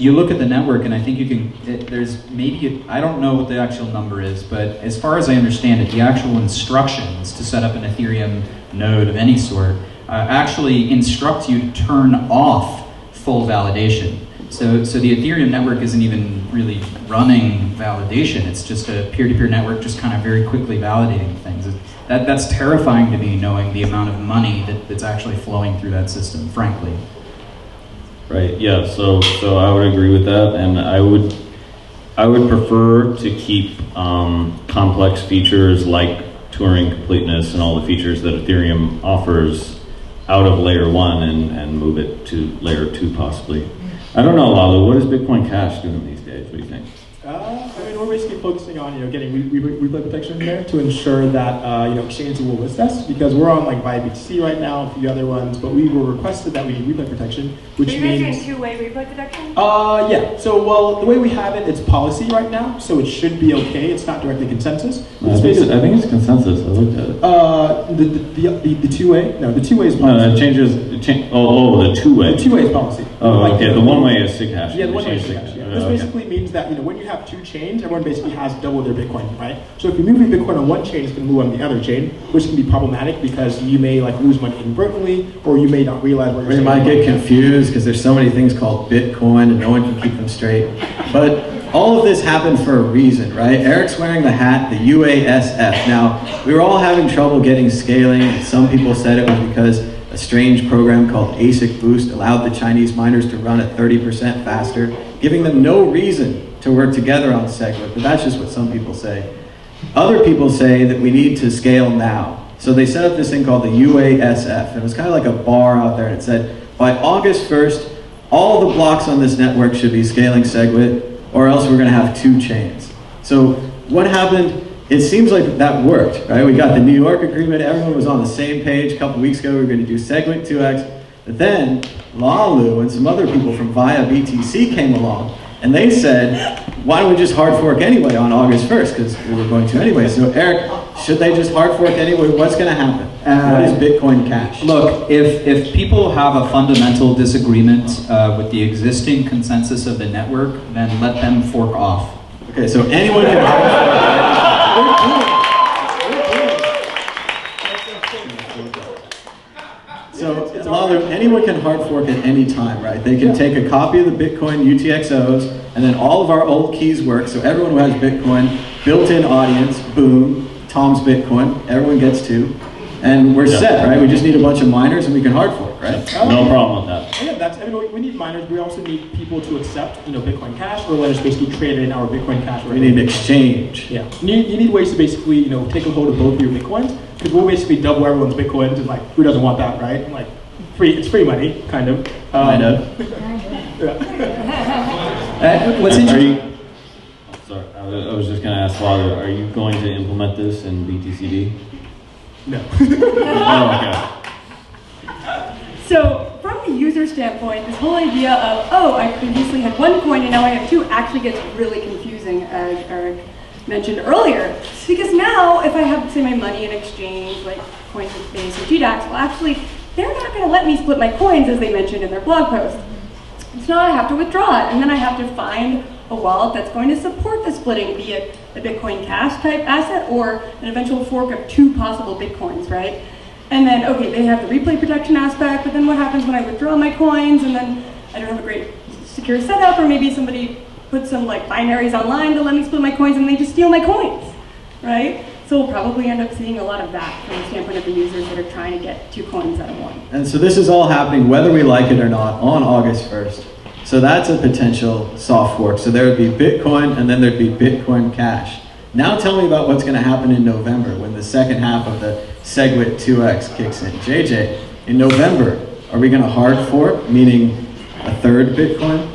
you look at the network, and I think you can, there's maybe, I don't know what the actual number is, but as far as I understand it, the actual instructions to set up an Ethereum node of any sort actually instruct you to turn off full validation. So the Ethereum network isn't even really running validation. It's just a peer-to-peer network just kind of very quickly validating things. That's terrifying to me, knowing the amount of money that's actually flowing through that system, frankly. Right, yeah, so I would agree with that, and I would prefer to keep complex features like Turing completeness and all the features that Ethereum offers out of layer 1 and move it to layer 2 possibly. I don't know, Lalo, what is Bitcoin Cash doing these days? What do you think? I mean, we're basically focusing on getting replay protection in there to ensure that exchanges will list us, because we're on like BitC right now, a few other ones, but we were requested that we need replay protection, which Are you means guys doing two-way replay protection? yeah. So well, the way we have it, it's policy right now, so it should be okay. It's not directly consensus. I think it's consensus. I looked at it. The two-way, no, the two-way is No, policy. it changes. The two-way. The two-way is policy. Oh, okay. The one-way is SIG hash. Yeah, the one-way Change SIG hash. Yeah. Okay. This basically means that when you have two chains, everyone basically has double their Bitcoin, right? So if you move your Bitcoin on one chain, it's going to move on the other chain, which can be problematic because you may like lose money inadvertently, or you may not realize where Or you're you might get confused because there's so many things called Bitcoin and no one can keep them straight. But all of this happened for a reason, right? Eric's wearing the hat, the UASF. Now, we were all having trouble getting scaling. Some people said it was because a strange program called ASIC Boost allowed the Chinese miners to run at 30% faster, giving them no reason to work together on SegWit, but that's just what some people say. Other people say that we need to scale now. So they set up this thing called the UASF, and it was kind of like a bar out there, and it said, by August 1st, all the blocks on this network should be scaling SegWit, or else we're going to have two chains. So what happened? It seems like that worked, right? We got the New York agreement, everyone was on the same page. A couple weeks ago, we were going to do SegWit 2x, but then Lalu and some other people from Via BTC came along, and they said, why don't we just hard fork anyway on August 1st, because we were going to anyway. So Eric, should they just hard fork anyway? What's going to happen? What is Bitcoin Cash? Look, if people have a fundamental disagreement with the existing consensus of the network, then let them fork off. Okay, so anyone can hard fork. So, Lalu, anyone can hard fork at any time, right? They can take a copy of the Bitcoin UTXOs, and then all of our old keys work, so everyone who has Bitcoin, built-in audience, boom, Tom's Bitcoin, everyone gets two, and we're set, right? We just need a bunch of miners and we can hard fork, right? No problem with that. Yeah, we need miners. We also need people to accept, Bitcoin Cash, or let us basically trade in our Bitcoin Cash. We need exchange. Yeah, you need ways to basically, take a hold of both of your Bitcoins, because we'll basically double everyone's Bitcoins, and like, who doesn't want that, right? Like, it's free money, kind of. Kind of. What's interesting? Sorry, I was just going to ask Lalu, are you going to implement this in BTCD? No. Oh, okay. So from the user standpoint, this whole idea of, oh, I previously had one coin and now I have two actually gets really confusing, as Eric mentioned earlier. It's because now if I have, say, my money in exchange, like Coinbase or GDAX, well actually, they're not going to let me split my coins, as they mentioned in their blog post. So now I have to withdraw it, and then I have to find a wallet that's going to support the splitting, be it a Bitcoin Cash type asset or an eventual fork of two possible Bitcoins, right? And then, okay, they have the replay protection aspect, but then what happens when I withdraw my coins and then I don't have a great secure setup, or maybe somebody puts some like binaries online to let me split my coins and they just steal my coins, right? So we'll probably end up seeing a lot of that from the standpoint of the users that are trying to get two coins out of one. And so this is all happening whether we like it or not on August 1st. So that's a potential soft fork. So there would be Bitcoin and then there'd be Bitcoin Cash. Now tell me about what's going to happen in November when the second half of the SegWit 2x kicks in. JJ, in November, are we going to hard fork, meaning a third Bitcoin?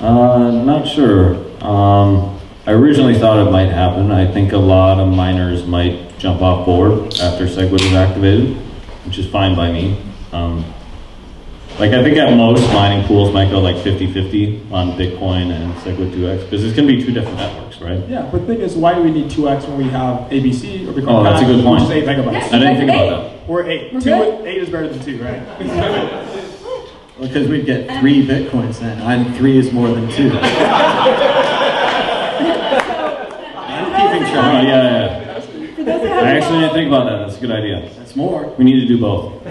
Not sure. I originally thought it might happen. I think a lot of miners might jump off board after SegWit is activated, which is fine by me. I think at most mining pools might go like 50-50 on Bitcoin and SegWit 2x, because it's going to be two different networks, right? Yeah, but the thing is, why do we need 2x when we have ABC or Bitcoin Oh, that's a good point. which is 8 megabytes? I didn't think about that. Or 8. We're Two, good? 8 is better than 2, right? Well, because we'd get 3 Bitcoins then, and 3 is more than 2. I'm keeping Oh, track. yeah. For those that I haven't actually didn't think about that. That's a good idea. That's more. We need to do both.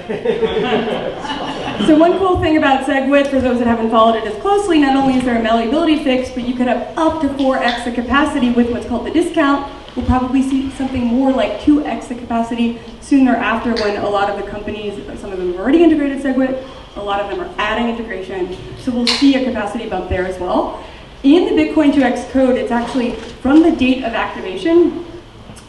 So one cool thing about SegWit, for those that haven't followed it as closely, not only is there a malleability fix, but you could have up to 4x the capacity with what's called the discount. We'll probably see something more like 2x the capacity soon thereafter when a lot of the companies, some of them have already integrated SegWit, a lot of them are adding integration, so we'll see a capacity bump there as well. In the Bitcoin 2x code, it's actually from the date of activation,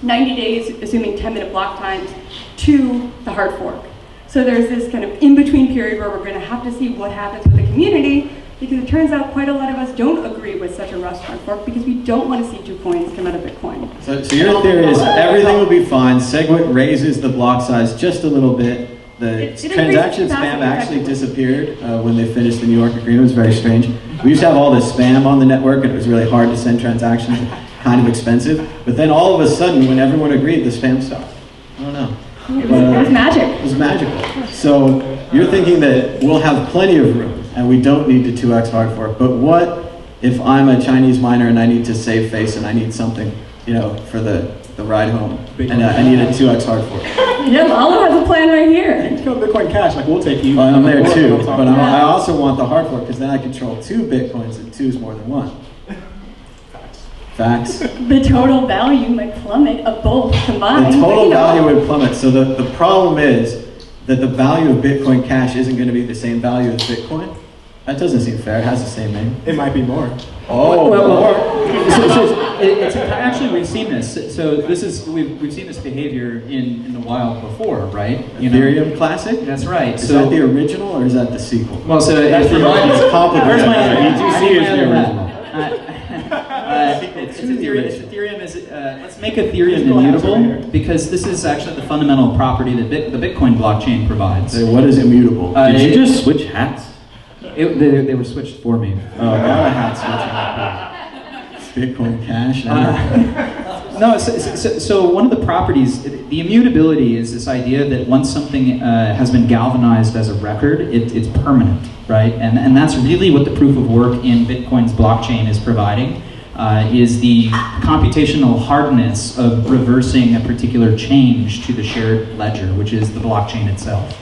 90 days, assuming 10-minute block times, to the hard fork. So there's this kind of in-between period where we're going to have to see what happens with the community, because it turns out quite a lot of us don't agree with such a Rust hard fork because we don't want to see 2 coins come out of Bitcoin. So your theory is everything will be fine. SegWit raises the block size just a little bit. The It transaction increases spam capacity actually effectively. disappeared when they finished the New York agreement. It was very strange. We used to have all this spam on the network, and it was really hard to send transactions, kind of expensive. But then all of a sudden, when everyone agreed, the spam stopped. I don't know. It was magic. It was magical. So you're thinking that we'll have plenty of room, and we don't need the 2x hard fork. But what if I'm a Chinese miner and I need to save face and I need something, for the ride home, and I need a 2x hard fork? Yeah, Lalo has a plan right here. It's called Bitcoin Cash, like we'll take you. Well, I'm there too, We'll talk but about I also want the hard fork because then I control 2 Bitcoins and 2 is more than 1. Facts. The total value might plummet of both The combined. total value would plummet. So the problem is that the value of Bitcoin Cash isn't going to be the same value as Bitcoin. That doesn't seem fair. It has the same name. It might be more. Oh, Actually, we've seen this. So we've seen this behavior in the wild before, right? Ethereum Classic? That's right. Is that the original or is that the sequel? Well, so That's Ethereum- complicated. Where's my answer? BTC is the original. It's Ethereum is, let's make Ethereum immutable because this is actually the fundamental property that the Bitcoin blockchain provides. So what is immutable? Did you just switch hats? They were switched for me. Bitcoin Cash? No, so one of the properties, the immutability is this idea that once something has been galvanized as a record, it's permanent, right? And that's really what the proof of work in Bitcoin's blockchain is providing, is the computational hardness of reversing a particular change to the shared ledger, which is the blockchain itself.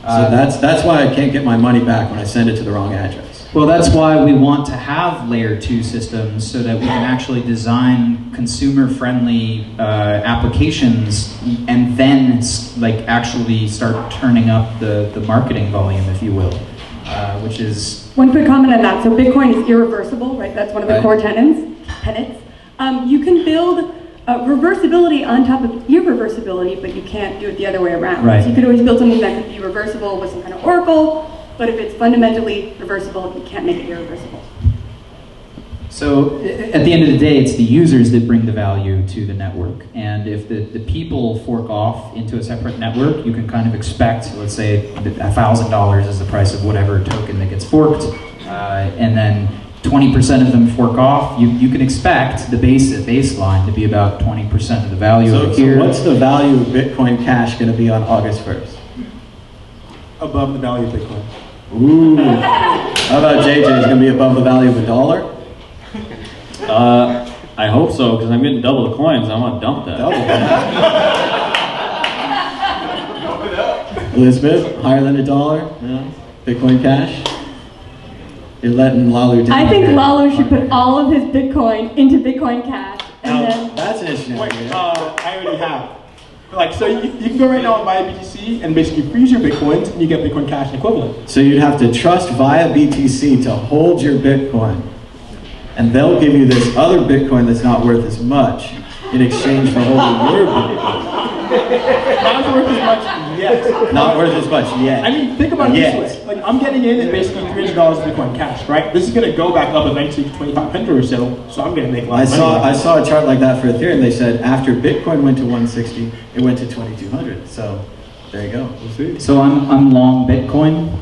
So that's why I can't get my money back when I send it to the wrong address. Well, that's why we want to have layer 2 systems so that we can actually design consumer-friendly applications and then actually start turning up the marketing volume, if you will, which is... One quick comment on that. So Bitcoin is irreversible, right? That's one of the Right. core tenets. You can build reversibility on top of irreversibility, but you can't do it the other way around. Right. So you could always build something that could be reversible with some kind of oracle, but if it's fundamentally reversible, you can't make it irreversible. So at the end of the day, it's the users that bring the value to the network. And if the people fork off into a separate network, you can kind of expect, let's say, $1,000 is the price of whatever token that gets forked, and then 20% of them fork off, you can expect the baseline to be about 20% of the value over So here. what's the value of Bitcoin Cash going to be on August 1st? Above the value of Bitcoin. Ooh. How about JJ? Is going to be above the value of $1? I hope so, because I'm getting double the coins. I want to dump that. Double. Elizabeth, higher than $1? No? Bitcoin Cash? You're letting Lalu down. I think here. Lalo should put all of his Bitcoin into Bitcoin Cash, and then That's an interesting Wait, idea. I already have. So you can go right now and buy a BTC and basically freeze your Bitcoins and you get Bitcoin Cash equivalent. So you'd have to trust via BTC to hold your Bitcoin. And they'll give you this other Bitcoin that's not worth as much in exchange for holding your Bitcoin. Not worth as much yet. Not worth as much yet. I mean, think about it Yet. this way. Like, I'm getting in at basically $300 Bitcoin Cash, right? This is going to go back up eventually to 2,500 or so I'm going to make a lot I of money. I saw a chart like that for Ethereum. They said after Bitcoin went to 160, it went to 2,200. So there you go. We'll see. So I'm long Bitcoin,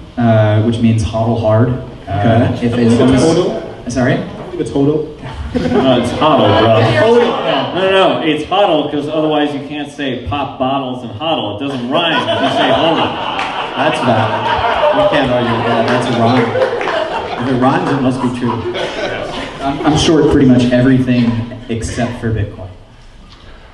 which means hodl hard. Okay. If I believe it's hodl. Sorry? I believe it's hodl. No, it's hodl, bro. Hodl. No, it's hodl, because otherwise you can't say pop bottles and hodl. It doesn't rhyme if you say hodl. That's valid. You can't argue with that. That's a rhyme. If it rhymes, it must be true. I'm short pretty much everything except for Bitcoin.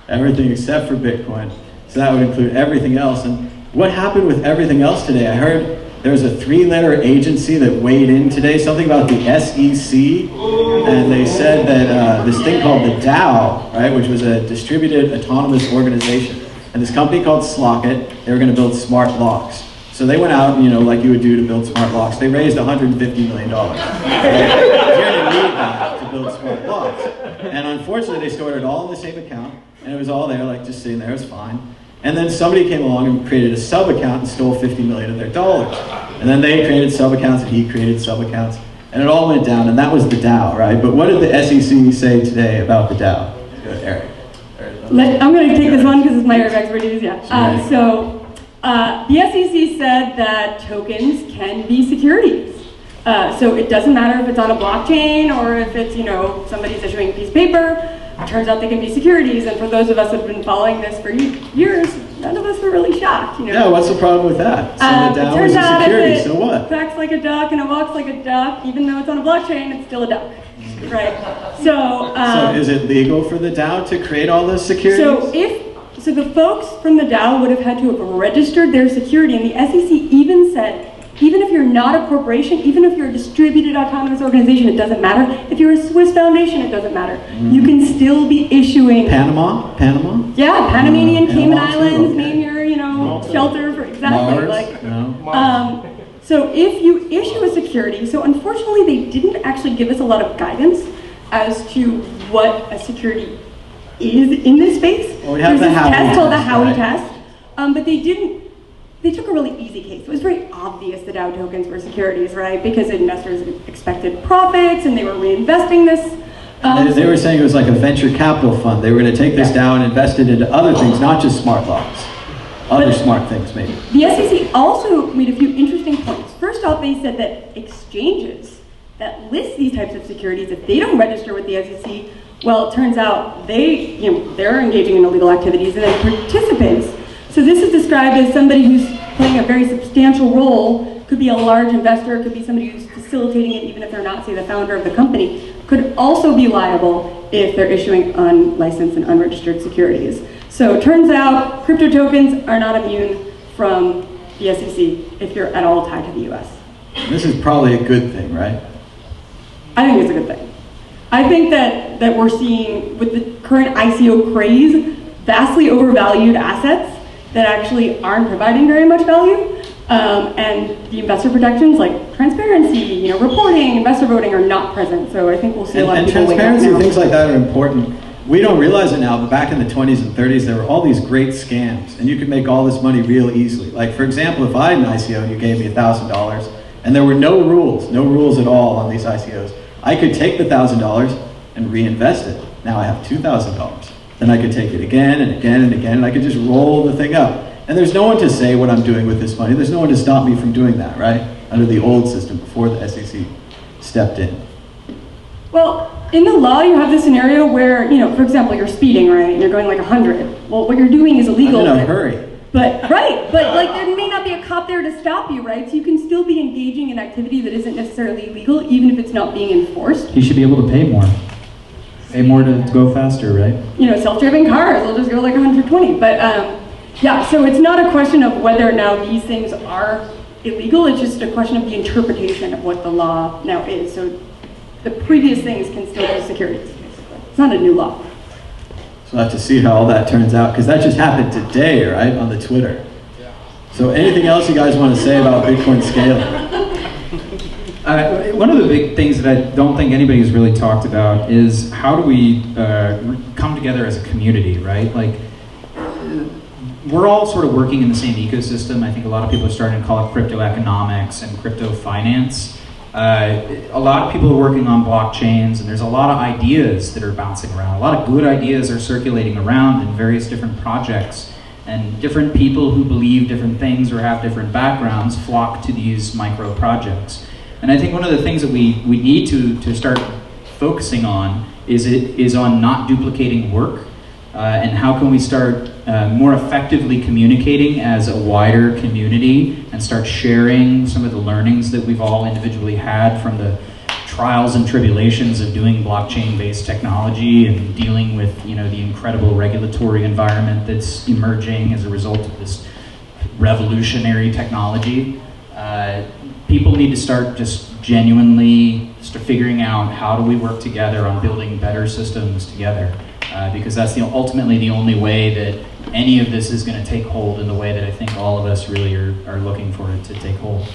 Everything except for Bitcoin. So that would include everything else. And what happened with everything else today? I heard there was a 3-letter agency that weighed in today, something about the SEC, and they said that this thing called the DAO, right, which was a distributed autonomous organization, and this company called Slockit, they were going to build smart locks. So they went out, and, like you would do to build smart locks, they raised $150 million. Right? You're going to need that to build smart locks. And unfortunately, they stored it all in the same account, and it was all there, like just sitting there, it was fine. And then somebody came along and created a sub-account and stole $50 million of their dollars. And then they created sub-accounts and he created sub-accounts. And it all went down, and that was the DAO, right? But what did the SEC say today about the DAO? Eric. I'm going to take this one because it's my area of expertise, yeah. The SEC said that tokens can be securities. So it doesn't matter if it's on a blockchain or if it's, somebody's issuing a piece of paper. It turns out they can be securities, and for those of us who have been following this for years, none of us were really shocked. Yeah, what's the problem with that? So the DAO is a security, so what? It quacks like a duck and it walks like a duck, even though it's on a blockchain, it's still a duck, right? So is it legal for the DAO to create all those securities? So the folks from the DAO would have had to have registered their security, and the SEC even said, even if you're not a corporation, even if you're a distributed autonomous organization, it doesn't matter. If you're a Swiss foundation, it doesn't matter. You can still be issuing. Panama? Yeah, Panamanian, Cayman Panama too, Islands, okay. name your, shelter for exactly. Mars? No. So if you issue a security, so unfortunately they didn't actually give us a lot of guidance as to what a security is in this space. Well, we have There's the this Howey test called the test, Howey right? test, but they took a really easy case. It was very obvious that DAO tokens were securities, right? Because investors expected profits and they were reinvesting this. They were saying it was like a venture capital fund. They were going to take this DAO and invest it into other things, not just smart locks. Other smart things, maybe. The SEC also made a few interesting points. First off, they said that exchanges that list these types of securities, if they don't register with the SEC, well, it turns out they're engaging in illegal activities, and then participants. So this is described as somebody who's playing a very substantial role, could be a large investor, could be somebody who's facilitating it, even if they're not, say, the founder of the company, could also be liable if they're issuing unlicensed and unregistered securities. So it turns out crypto tokens are not immune from the SEC if you're at all tied to the US. This is probably a good thing, right? I think it's a good thing. I think that we're seeing, with the current ICO craze, vastly overvalued assets that actually aren't providing very much value, and the investor protections like transparency, reporting, investor voting are not present. So I think we'll see a lot of people wake up transparency, now. things like that are important. We don't realize it now, but back in the 20s and 30s, there were all these great scams, and you could make all this money real easily. Like, for example, if I had an ICO and you gave me $1,000, and there were no rules at all on these ICOs, I could take the $1,000 and reinvest it. Now I have $2,000. Then I could take it again and again and again, and I could just roll the thing up. And there's no one to say what I'm doing with this money. There's no one to stop me from doing that, right? Under the old system, before the SEC stepped in. Well, in the law, you have this scenario where, for example, you're speeding, right? And you're going like 100. Well, what you're doing is illegal. I'm in a hurry. But there may not be a cop there to stop you, right? So you can still be engaging in activity that isn't necessarily illegal, even if it's not being enforced. You should be able to pay more. Pay more to go faster, right? Self-driving cars, they'll just go like 120. But yeah, so it's not a question of whether now these things are illegal, it's just a question of the interpretation of what the law now is. So the previous things can still be securities, basically. It's not a new law. So we'll have to see how all that turns out, because that just happened today, right, on the Twitter. So anything else you guys want to say about Bitcoin scaling? One of the big things that I don't think anybody's really talked about is how do we come together as a community, right? Like, we're all sort of working in the same ecosystem. I think a lot of people are starting to call it crypto economics and crypto finance. A lot of people are working on blockchains, and there's a lot of ideas that are bouncing around. A lot of good ideas are circulating around in various different projects, and different people who believe different things or have different backgrounds flock to these micro projects. And I think one of the things that we need to start focusing on is on not duplicating work, and how can we start more effectively communicating as a wider community and start sharing some of the learnings that we've all individually had from the trials and tribulations of doing blockchain-based technology and dealing with the incredible regulatory environment that's emerging as a result of this revolutionary technology. People need to start just genuinely start figuring out how do we work together on building better systems together, because that's ultimately the only way that any of this is going to take hold in the way that I think all of us really are looking for it to take hold.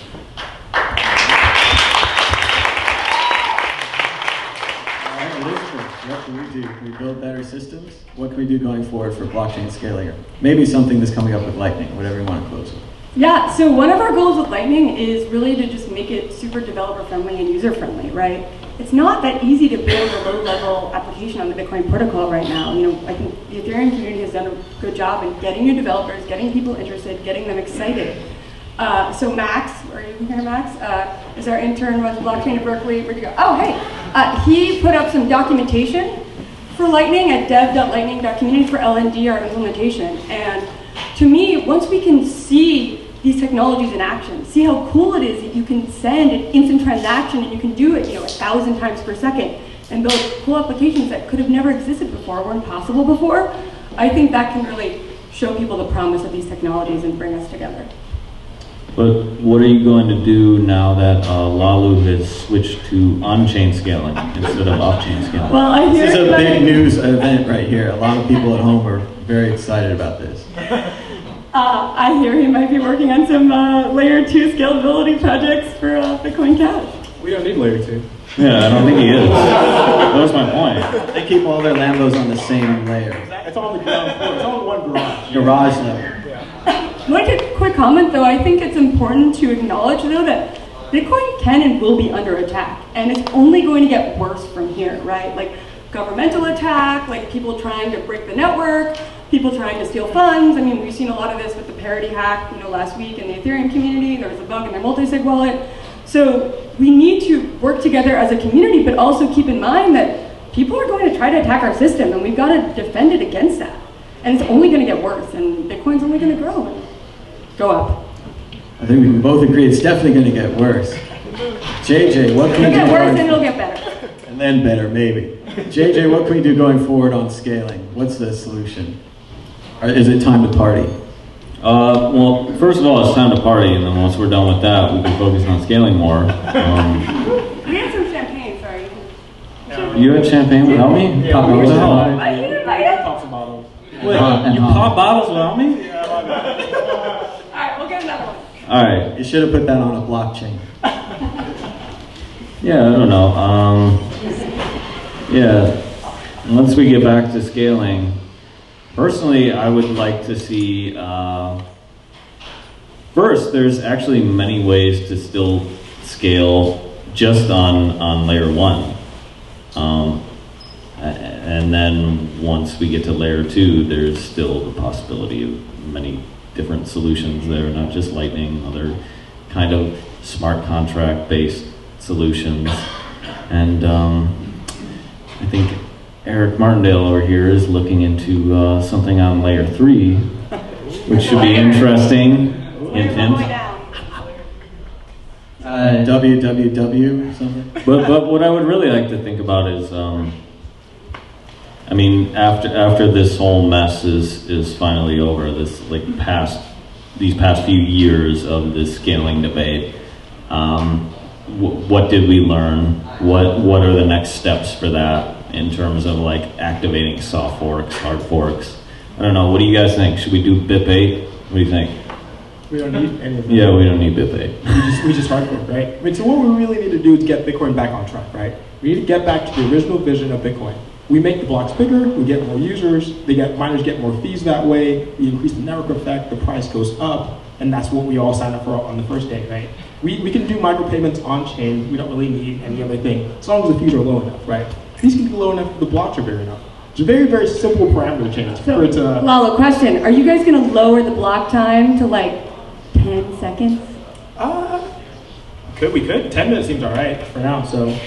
What can we do? Can we build better systems? What can we do going forward for blockchain scaling? Or maybe something that's coming up with Lightning, whatever you want to close with. Yeah, so one of our goals with Lightning is really to just make it super developer friendly and user friendly, right? It's not that easy to build a low level application on the Bitcoin protocol right now. I think the Ethereum community has done a good job in getting new developers, getting people interested, getting them excited. So Max, are you here, Max? Is our intern with blockchain at Berkeley. Where'd you go? Oh, hey. He put up some documentation for Lightning at dev.lightning.community for LND, our implementation. And to me, once we can see these technologies in action, see how cool it is that you can send an instant transaction and you can do it 1,000 times per second and build cool applications that could have never existed before, weren't possible before, I think that can really show people the promise of these technologies and bring us together. But what are you going to do now that Lalu has switched to on-chain scaling instead of off-chain scaling? Well, I hear This is a big news event right here. A lot of people at home are very excited about this. I hear he might be working on some layer 2 scalability projects for Bitcoin Cash. We don't need layer 2. Yeah, I don't think he is. That was my point. They keep all their Lambos on the same layer. It's on the ground floor. It's on one garage. Garage level. Like a quick comment though, I think it's important to acknowledge though that Bitcoin can and will be under attack, and it's only going to get worse from here, right? Like governmental attack, like people trying to break the network, people trying to steal funds. I mean, we've seen a lot of this with the Parity hack, last week in the Ethereum community. There was a bug in their multi-sig wallet. So we need to work together as a community, but also keep in mind that people are going to try to attack our system, and we've got to defend it against that. And it's only going to get worse, and Bitcoin's only going to grow and go up. I think we can both agree it's definitely going to get worse. JJ, what can we do? It'll get worse and going- it'll get better. And then better, maybe. JJ, what can we do going forward on scaling? What's the solution? Or is it time to party? Well, first of all, it's time to party, and then once we're done with that, we can focus on scaling more. We had some champagne, sorry. You had champagne without me? Yeah, What the hell? I didn't invite us. Pop some bottles. Wait, you pop bottles without me? Alright, we'll get another one. All right. You should have put that on a blockchain. Yeah, I don't know. Yeah, once we get back to scaling, personally, I would like to see, first, there's actually many ways to still scale just on layer 1. And then once we get to layer 2, there's still the possibility of many different solutions there, not just Lightning, other kind of smart contract based solutions. And I think Eric Martindale over here is looking into something on layer 3, which should be interesting. Hint, hint. www something? But what I would really like to think about is, I mean, after this whole mess is finally over, these past few years of this scaling debate, what did we learn? What are the next steps for that in terms of activating soft forks, hard forks? I don't know. What do you guys think? Should we do BIP8? What do you think? We don't need any of that. Yeah, we don't need BIP8. We just hardcore, right? I mean, so what we really need to do is get Bitcoin back on track, right? We need to get back to the original vision of Bitcoin. We make the blocks bigger, we get more users, miners get more fees that way, we increase the network effect, the price goes up, and that's what we all signed up for on the first day, right? We can do micropayments on chain, we don't really need any other thing, as long as the fees are low enough, right? Fees can be low enough if the blocks are big enough. It's a very, very simple parameter change. So, Lalo, question. Are you guys going to lower the block time to 10 seconds? We could. 10 minutes seems all right for now, so. No, I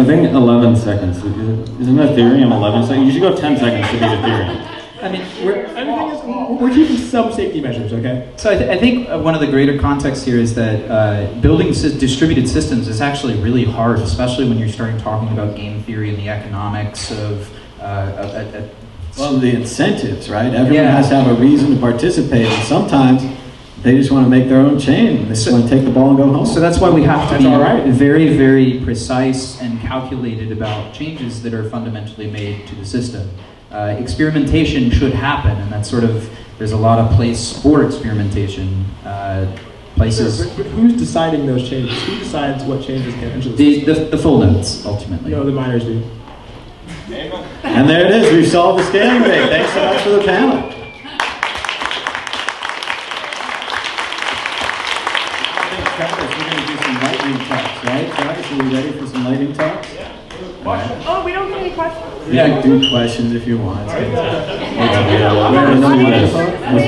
think 11 seconds. Isn't Ethereum 11 seconds? You should go 10 seconds to beat Ethereum. I mean, Everything is, we're keeping some safety measures, okay? So I think one of the greater contexts here is that building distributed systems is actually really hard, especially when you're starting talking about game theory and the economics of Well, the incentives, right? Everyone Yeah. has to have a reason to participate, and sometimes they just want to make their own chain. They just want to take the ball and go home. So that's why we have to That's all right. be very, very precise and calculated about changes that are fundamentally made to the system. Experimentation should happen, and that's sort of, there's a lot of place for experimentation. Places, But who's deciding those changes? Who decides what changes get into the system? the full nodes, ultimately. No, the miners do. And there it is. We've solved the scaling debate. Thanks so much for the panel. Travis, we're going to do some lightning talks, right? Travis, are we ready for some lightning talks? Oh, we don't get any questions? Yeah, do questions if you want. Let's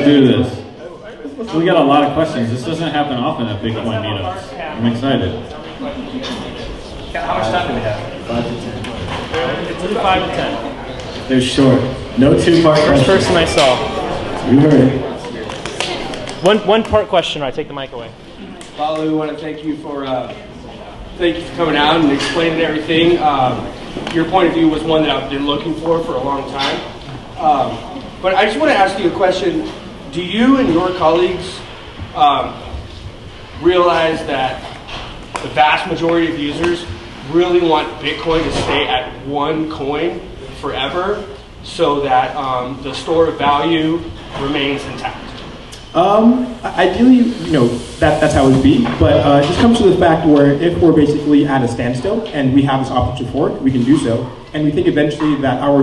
do this. So we got a lot of questions. This doesn't happen often at Bitcoin meetups. I'm excited. How much time do we have? 5 to 10. It's 5 to 10. They're short. No two-part First questions. person I saw. You heard it. One part question, or I take the mic away. Lalu, we want to thank you for coming out and explaining everything. Your point of view was one that I've been looking for a long time. But I just want to ask you a question. Do you and your colleagues realize that the vast majority of users really want Bitcoin to stay at one coin forever so that the store of value remains intact? Ideally, that's how it would be, but it just comes to the fact where if we're basically at a standstill and we have this option to fork, we can do so, and we think eventually that our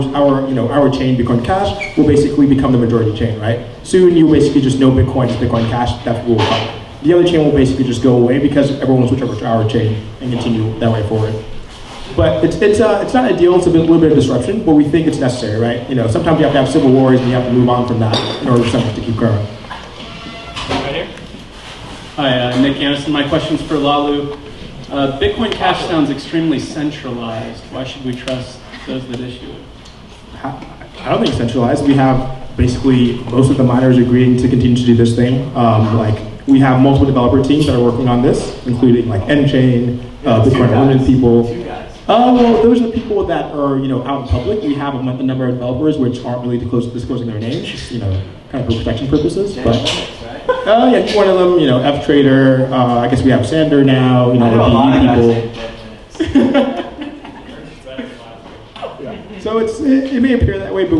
chain, Bitcoin Cash, will basically become the majority chain, right? Soon you basically just know Bitcoin is Bitcoin Cash, that's what will come. The other chain will basically just go away because everyone will switch over to our chain and continue that way forward. But it's not ideal, it's a little bit of disruption, but we think it's necessary, right? Sometimes you have to have civil wars and you have to move on from that in order for something to keep growing. Hi, Nick Anderson. My question's for Lalu. Bitcoin Cash sounds extremely centralized. Why should we trust those that issue it? I don't think centralized. We have basically most of the miners agreeing to continue to do this thing. We have multiple developer teams that are working on this, including like Nchain, Bitcoin Unlimited people. Well, those are the people that are out in public. We have a number of developers which aren't really disclosing their names, just kind of for protection purposes. But yeah, one of them, F Trader. I guess we have Sander now. The PE people. So it may appear that way, but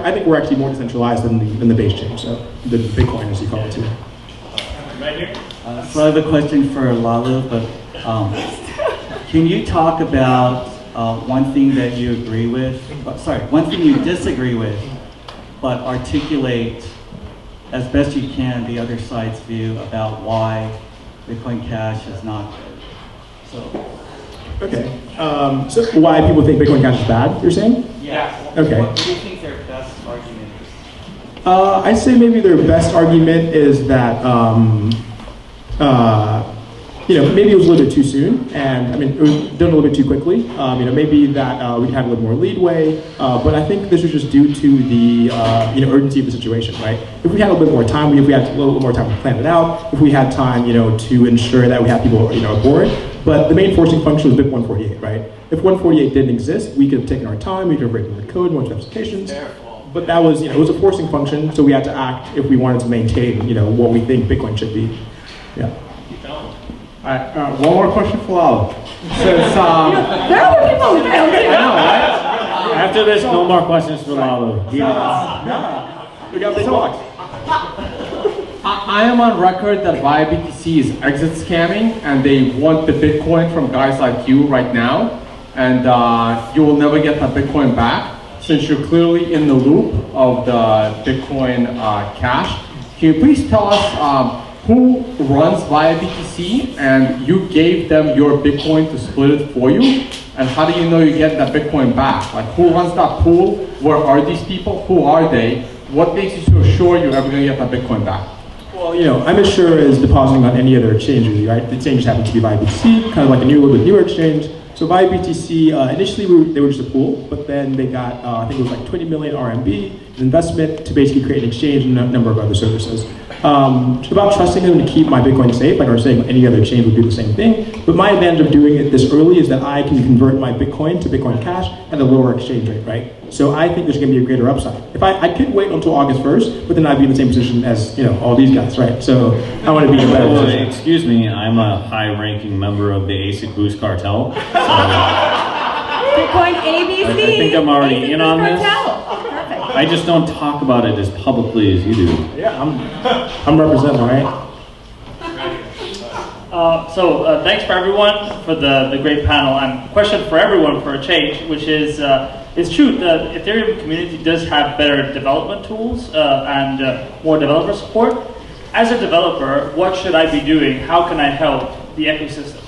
I think we're actually more decentralized than the base chain. So the Bitcoin, as you call it too. Right here. So I have a question for Lalu, but can you talk about one thing that you agree with, one thing you disagree with, but articulate as best you can the other side's view about why Bitcoin Cash is not good? So. Okay. So why people think Bitcoin Cash is bad, you're saying? Yeah. Okay. What do you think their best argument is? I'd say maybe their best argument is that, maybe it was a little bit too soon, and it was done a little bit too quickly. Maybe that we had a little more leadway, but I think this was just due to the urgency of the situation, right? If we had a little bit more time, if we had a little bit more time to plan it out, if we had time, to ensure that we had people, aboard. But the main forcing function was BIP 148, right? If 148 didn't exist, we could have taken our time, we could have written the code, more specifications. But that was, it was a forcing function, so we had to act if we wanted to maintain, what we think Bitcoin should be. Yeah. Alright, one more question for Lalu. Since, There are other people. Okay, okay. I know, right? After this, no more questions for Lalu. We got big blocks. I am on record that YBTC is exit scamming and they want the Bitcoin from guys like you right now, and you will never get that Bitcoin back since you're clearly in the loop of the Bitcoin Cash. Can you please tell us who runs YBTC and you gave them your Bitcoin to split it for you? And how do you know you get that Bitcoin back? Like, who runs that pool? Where are these people? Who are they? What makes you so sure you're ever going to get that Bitcoin back? Well, I'm as sure as depositing on any other exchange, really, right? The exchange happens to be YBTC, kind of like a little bit newer exchange. So YBTC, initially they were just a pool, but then they got, I think it was like 20 million RMB, investment to basically create an exchange and a number of other services. It's about trusting them to keep my Bitcoin safe, like I was saying, any other chain would do the same thing. But my advantage of doing it this early is that I can convert my Bitcoin to Bitcoin Cash at a lower exchange rate, right? So I think there's going to be a greater upside. If I could wait until August 1st, but then I'd be in the same position as all these guys, right? So I want to be in a better Well, position. excuse me, I'm a high-ranking member of the ASIC Boost cartel. So Bitcoin ABC. I think I'm already in on this. Perfect. I just don't talk about it as publicly as you do. Yeah, I'm representing, right? So thanks for everyone for the great panel. And question for everyone for a change, which is, it's true, the Ethereum community does have better development tools and more developer support. As a developer, what should I be doing? How can I help the ecosystem?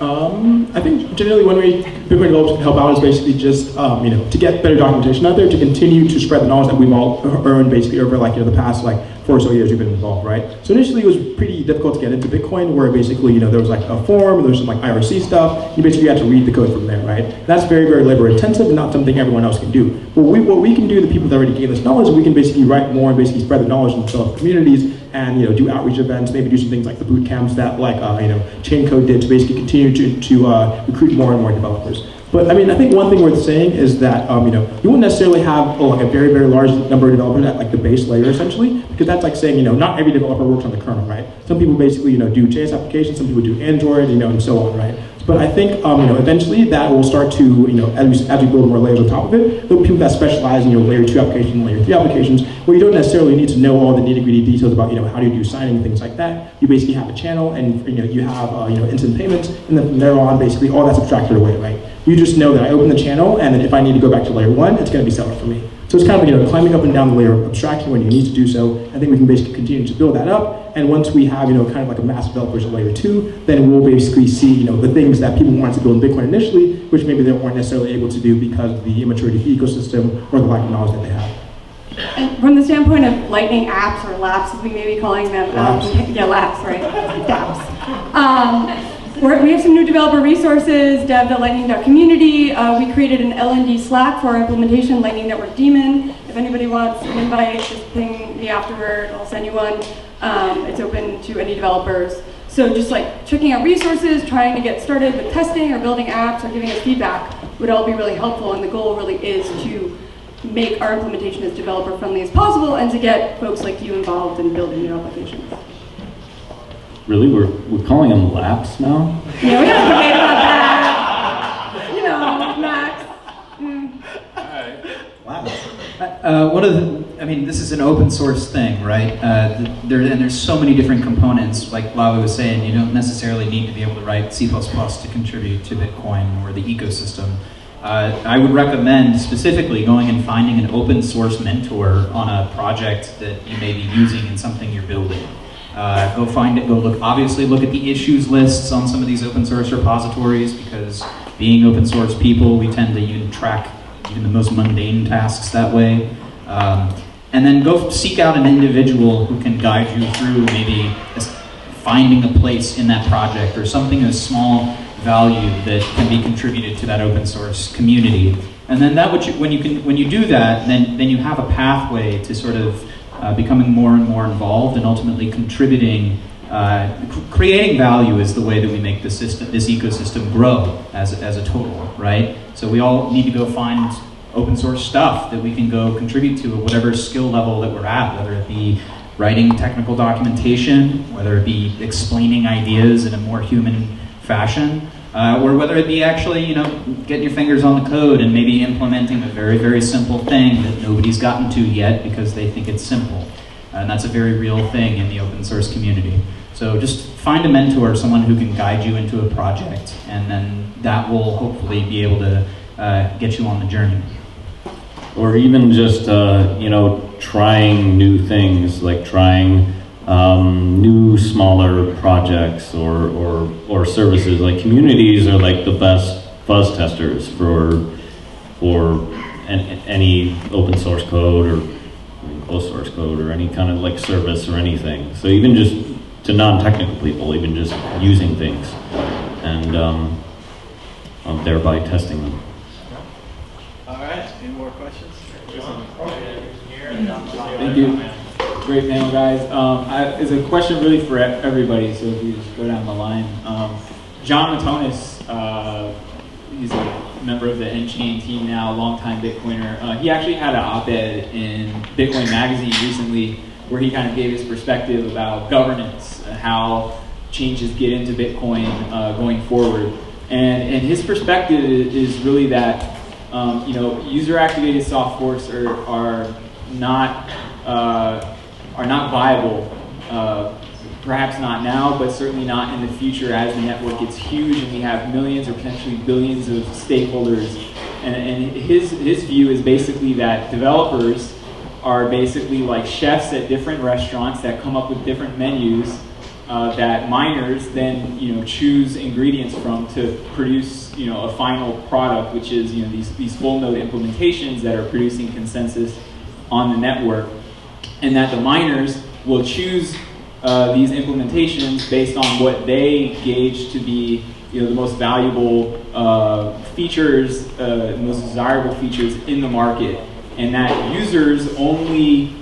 I think generally one way Bitcoin developers can help out is basically just to get better documentation out there, to continue to spread the knowledge that we've all earned basically over the past 4 or so years we've been involved, right? So initially it was pretty difficult to get into Bitcoin, where basically there was a forum, there was some IRC stuff. You basically had to read the code from there, right? That's very, very labor intensive and not something everyone else can do. But what we can do, the people that already gain this knowledge, we can basically write more and basically spread the knowledge and develop communities and do outreach events, maybe do some things like the boot camps that Chaincode did to basically continue to recruit more and more developers. But I think one thing worth saying is that you won't necessarily have a very, very large number of developers at the base layer essentially, because that's like saying not every developer works on the kernel, right? Some people basically do JS applications, some people do Android, and so on, right? But I think eventually that will start to as we build more layers on top of it, there'll be people that specialize in layer 2 applications, and layer 3 applications, where you don't necessarily need to know all the nitty-gritty details about how do you do signing and things like that. You basically have a channel, and you have instant payments, and then from there on, basically all that's abstracted away, right? You just know that I open the channel, and then if I need to go back to layer 1, it's going to be separate for me. So it's kind of climbing up and down the layer of abstraction when you need to do so. I think we can basically continue to build that up, and once we have kind of a mass developers at layer 2, then we'll basically see the things that people wanted to build in Bitcoin initially, which maybe they weren't necessarily able to do because of the immaturity of the ecosystem or the lack of knowledge that they have. And from the standpoint of Lightning apps or labs, as we may be calling them, labs, right? Dapps. We have some new developer resources, dev.lightning.community. We created an LND Slack for our implementation, Lightning Network Daemon. If anybody wants an invite, just ping me afterward, I'll send you one. It's open to any developers. So just checking out resources, trying to get started with testing or building apps or giving us feedback would all be really helpful, and the goal really is to make our implementation as developer friendly as possible and to get folks like you involved in building new applications. Really? We're calling them laps now? Yeah, we don't debate about that. Max. One of the, this is an open source thing, right? There's so many different components. Like Lalo was saying, you don't necessarily need to be able to write C++ to contribute to Bitcoin or the ecosystem. I would recommend specifically going and finding an open source mentor on a project that you may be using in something you're building. Go find it, obviously look at the issues lists on some of these open source repositories, because being open source people, we tend to even track even the most mundane tasks that way. And then go seek out an individual who can guide you through maybe finding a place in that project or something of small value that can be contributed to that open source community. And then when you do that, then you have a pathway to sort of becoming more and more involved and ultimately contributing, creating value is the way that we make this ecosystem grow as a total, right? So we all need to go find open source stuff that we can go contribute to at whatever skill level that we're at, whether it be writing technical documentation, whether it be explaining ideas in a more human fashion, or whether it be actually, getting your fingers on the code and maybe implementing a very, very simple thing that nobody's gotten to yet because they think it's simple. And that's a very real thing in the open source community. So just find a mentor, someone who can guide you into a project, and then that will hopefully be able to get you on the journey. Or even just, trying new things, like trying new smaller projects or services. Like communities are like the best fuzz testers for any open source code or closed source code or any kind of service or anything. So even just to non-technical people, even just using things and thereby testing them. All right, any more questions? Thank you. Great panel, guys. It's a question really for everybody, so if you just go down the line. John Matonis, he's a member of the nChain team now, longtime Bitcoiner. He actually had an op-ed in Bitcoin Magazine recently where he kind of gave his perspective about governance, how changes get into Bitcoin going forward. And his perspective is really that user-activated soft forks are not viable. Perhaps not now, but certainly not in the future as the network gets huge and we have millions or potentially billions of stakeholders. And his view is basically that developers are basically like chefs at different restaurants that come up with different menus that miners then choose ingredients from to produce a final product, which is these full node implementations that are producing consensus on the network, and that the miners will choose these implementations based on what they gauge to be the most valuable features, the most desirable features in the market, and that users' only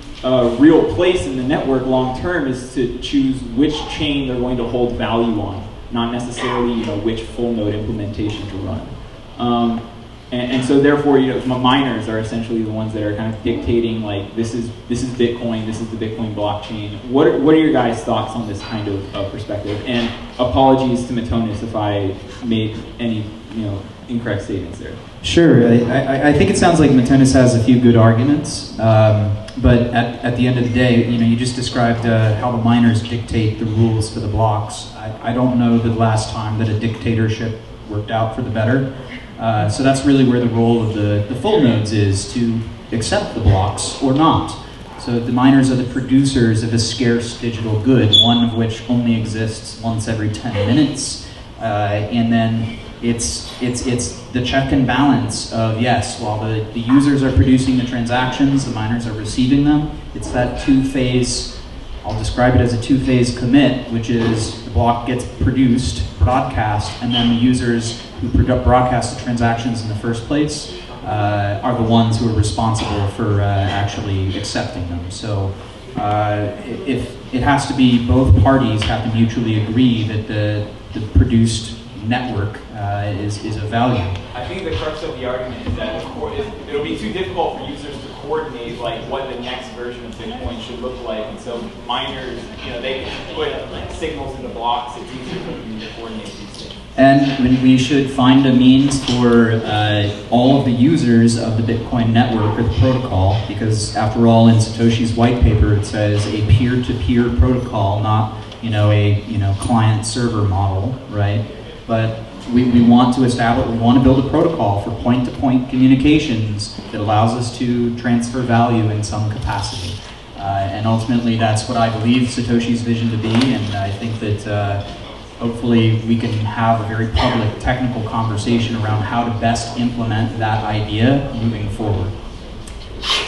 real place in the network long term is to choose which chain they're going to hold value on, not necessarily which full node implementation to run. And so therefore, miners are essentially the ones that are kind of dictating, like, this is Bitcoin, this is the Bitcoin blockchain. What are your guys' thoughts on this kind of perspective? And apologies to Matonis if I made any incorrect statements there. Sure. I think it sounds like Matonis has a few good arguments, but at the end of the day, you just described how the miners dictate the rules for the blocks. I don't know the last time that a dictatorship worked out for the better. So that's really where the role of the full nodes is, to accept the blocks or not. So the miners are the producers of a scarce digital good, one of which only exists once every 10 minutes. And then it's the check and balance of, yes, while the users are producing the transactions, the miners are receiving them. It's that two-phase, I'll describe it as a two-phase commit, which is the block gets produced, broadcast, and then the users who broadcast the transactions in the first place are the ones who are responsible for actually accepting them. So if it has to be, both parties have to mutually agree that the produced network is of value. I think the crux of the argument is that it'll be too difficult for users to coordinate like what the next version of Bitcoin should look like, and so miners, they can put like signals in the blocks. It's easier for them to coordinate these things. And we should find a means for all of the users of the Bitcoin network or the protocol, because after all, in Satoshi's white paper, it says a peer-to-peer protocol, not a client-server model, right? But we want to build a protocol for point-to-point communications that allows us to transfer value in some capacity. And ultimately, that's what I believe Satoshi's vision to be, and I think that hopefully we can have a very public technical conversation around how to best implement that idea moving forward.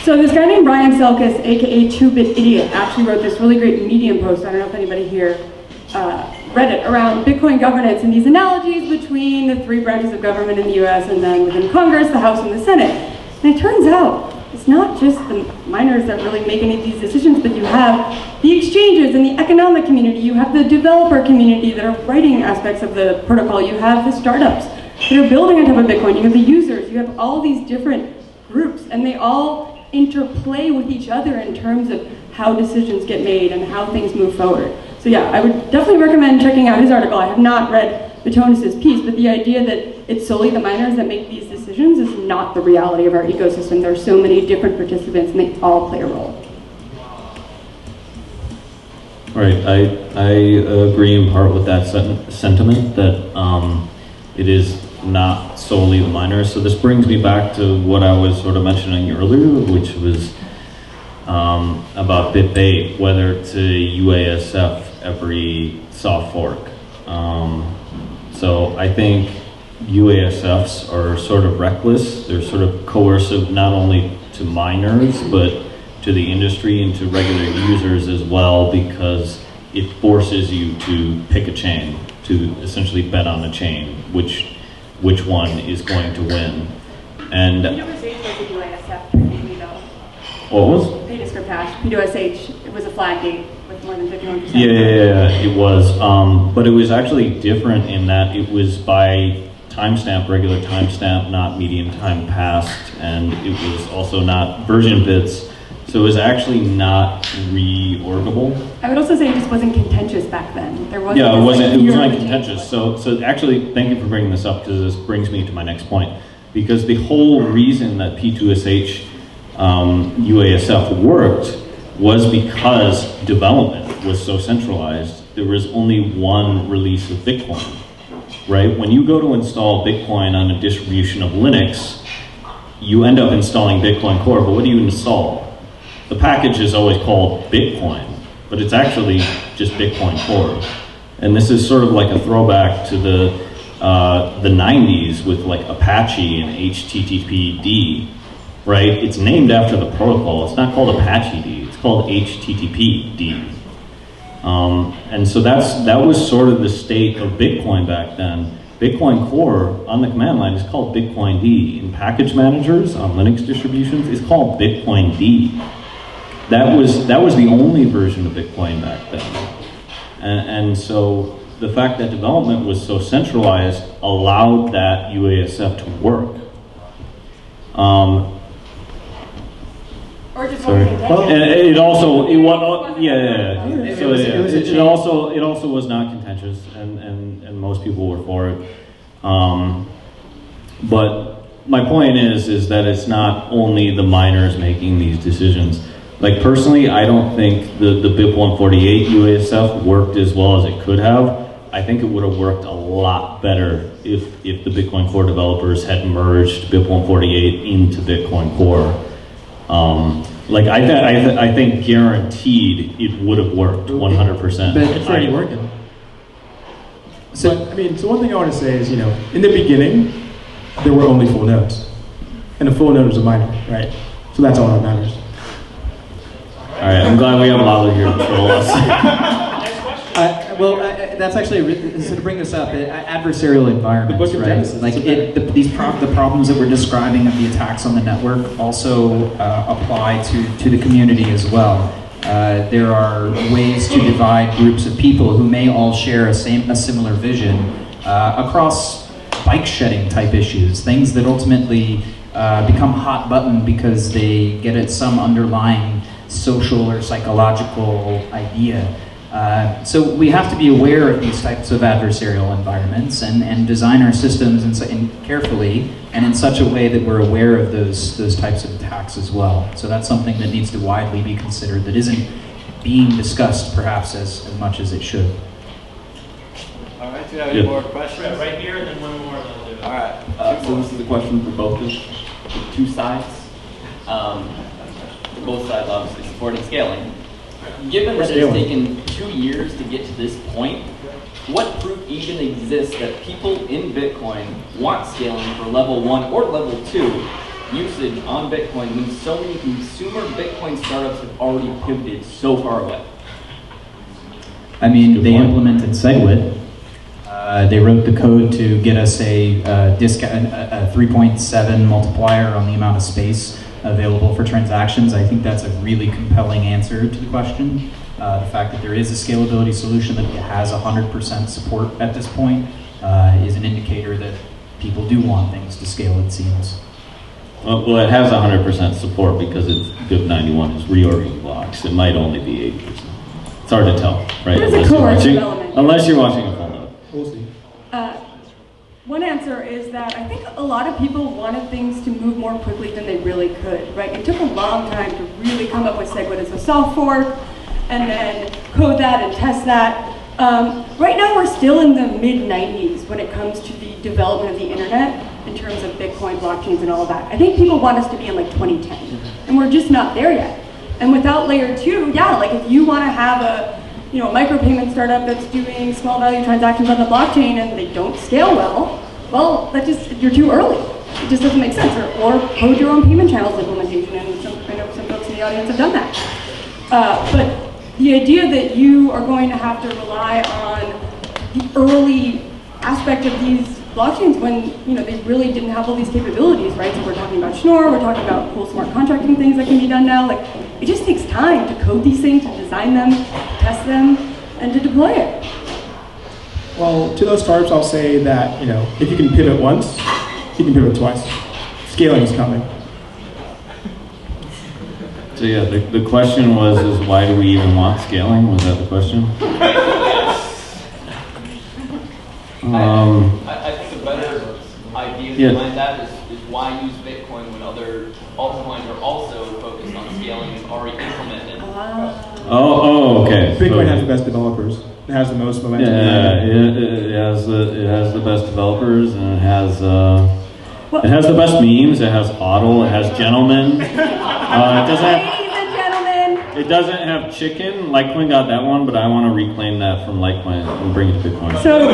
So this guy named Ryan Selkis, aka 2-Bit Idiot, actually wrote this really great Medium post. I don't know if anybody here read it, around Bitcoin governance and these analogies between the three branches of government in the US and then within Congress, the House, and the Senate. And it turns out it's not just the miners that really make any of these decisions, but you have the exchanges and the economic community, you have the developer community that are writing aspects of the protocol, you have the startups that are building on top of Bitcoin, you have the users, you have all these different groups, and they all interplay with each other in terms of how decisions get made and how things move forward. So yeah, I would definitely recommend checking out his article. I have not read Matonis' piece, but the idea that it's solely the miners that make these decisions is not the reality of our ecosystem. There are so many different participants and they all play a role. Right, I agree in part with that sentiment that it is not solely the miners. So this brings me back to what I was sort of mentioning earlier, which was about BitBait, whether to UASF every soft fork. So I think UASFs are sort of reckless. They're sort of coercive not only to miners, but to the industry and to regular users as well, because it forces you to pick a chain, to essentially bet on a chain, which one is going to win. And What was? Paydescript hash, P2SH, it was a flag gate with more than 51%. Yeah, it was. But it was actually different in that it was by timestamp, regular timestamp, not median time passed, and it was also not version bits. So it was actually not reorgable. I would also say it just wasn't contentious back then. There wasn't. Yeah, it this, wasn't. like, It was fear not of contentious. So actually, thank you for bringing this up because this brings me to my next point. Because the whole reason that P2SH UASF worked was because development was so centralized. There was only one release of Bitcoin, right? When you go to install Bitcoin on a distribution of Linux, you end up installing Bitcoin Core. But what do you install? The package is always called Bitcoin, but it's actually just Bitcoin Core. And this is sort of like a throwback to the 90s with like Apache and HTTPD, right? It's named after the protocol. It's not called Apache D, it's called HTTPD. And so that was sort of the state of Bitcoin back then. Bitcoin Core on the command line is called Bitcoin D. In package managers on Linux distributions, it's called Bitcoin D. That was the only version of Bitcoin back then. And so the fact that development was so centralized allowed that UASF to work. Or just Sorry. wasn't contentious. And it also, yeah. So It was it also was not contentious, and most people were for it. But my point is that it's not only the miners making these decisions. Like personally, I don't think the BIP 148 UASF worked as well as it could have. I think it would have worked a lot better if the Bitcoin Core developers had merged BIP 148 into Bitcoin Core. I think guaranteed it would have worked 100%. But it's already working. So one thing I want to say is, in the beginning, there were only full nodes, and a full node is a minor, right? So that's all that matters. All right, I'm glad we have Lalo here to control us. That's actually, so to bring this up, adversarial environments, The Book of right? Genesis Like is the problems that we're describing of the attacks on the network also apply to the community as well. There are ways to divide groups of people who may all share a similar vision across bike shedding type issues, things that ultimately become hot button because they get at some underlying social or psychological idea. So we have to be aware of these types of adversarial environments and design our systems carefully and in such a way that we're aware of those types of attacks as well. So that's something that needs to widely be considered that isn't being discussed perhaps as much as it should. All right, do you have any more questions? Right here, and then one more. And then we'll do it. All right. So this is a question for both the two sides. Both sides obviously supporting scaling. Given that it's taken 2 years to get to this point, what proof even exists that people in Bitcoin want scaling for level 1 or level 2 usage on Bitcoin when so many consumer Bitcoin startups have already pivoted so far away? I mean, they implemented SegWit. They wrote the code to get us a 3.7 multiplier on the amount of space available for transactions. I think that's a really compelling answer to the question. The fact that there is a scalability solution that has 100% support at this point is an indicator that people do want things to scale, it seems. Well, it has 100% support because it's BIP 91 is reorging blocks. It might only be 80%. It's hard to tell, right? Unless you're watching a full node. We'll see. One answer is that I think a lot of people wanted things to move more quickly than they really could, right? It took a long time to really come up with SegWit as a soft fork and then code that and test that. Right now we're still in the mid-90s when it comes to the development of the internet in terms of Bitcoin, blockchains, and all of that. I think people want us to be in like 2010, and we're just not there yet. And without layer 2, yeah, like if you want to have a micropayment startup that's doing small value transactions on the blockchain and they don't scale well, you're too early. It just doesn't make sense. Or code your own payment channels implementation, and I know some folks in the audience have done that. But the idea that you are going to have to rely on the early aspect of these blockchains when they really didn't have all these capabilities, right? So we're talking about Schnorr, we're talking about cool smart contracting things that can be done now. Like, it just takes time to code these things, to design them, to test them, and to deploy it. Well, to those startups, I'll say that if you can pivot once, you can pivot twice. Scaling is coming. So yeah, the question is why do we even want scaling? Was that the question? I think the better idea behind that is why use Bitcoin when other altcoins are also focused on scaling and already implemented. Okay. Bitcoin has the best developers. It has the most momentum. Yeah, it has the best developers, and it has the best memes. It has HODL. It has gentlemen. It doesn't have chicken. Litecoin got that one, but I want to reclaim that from Litecoin and bring it to Bitcoin. So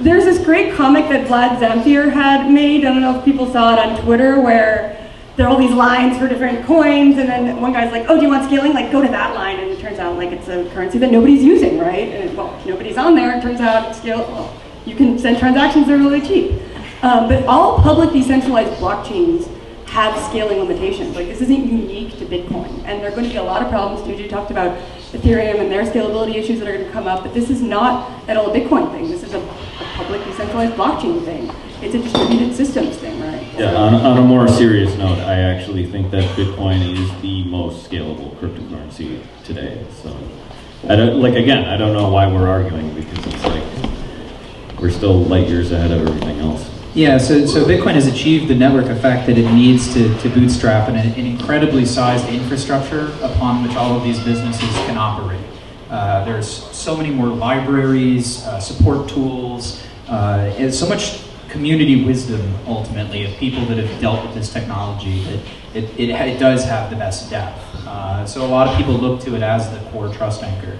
there's this great comic that Vlad Zamfir had made. I don't know if people saw it on Twitter, where there are all these lines for different coins, and then one guy's like, "Oh, do you want scaling? Like, go to that line." And it turns out like it's a currency that nobody's using, right? And nobody's on there. It turns out you can send transactions; they're really cheap. But all public decentralized blockchains have scaling limitations. Like, this isn't unique to Bitcoin, and there are going to be a lot of problems. Tuji talked about Ethereum and their scalability issues that are going to come up, but this is not at all a Bitcoin thing. This is a public decentralized blockchain thing. It's a distributed systems thing, right? Yeah, on a more serious note, I actually think that Bitcoin is the most scalable cryptocurrency today. So, I don't know why we're arguing, because it's like we're still light years ahead of everything else. Yeah, so Bitcoin has achieved the network effect that it needs to bootstrap an incredibly sized infrastructure upon which all of these businesses can operate. There's so many more libraries, support tools, and so much community wisdom, ultimately, of people that have dealt with this technology, that it does have the best depth. So a lot of people look to it as the core trust anchor.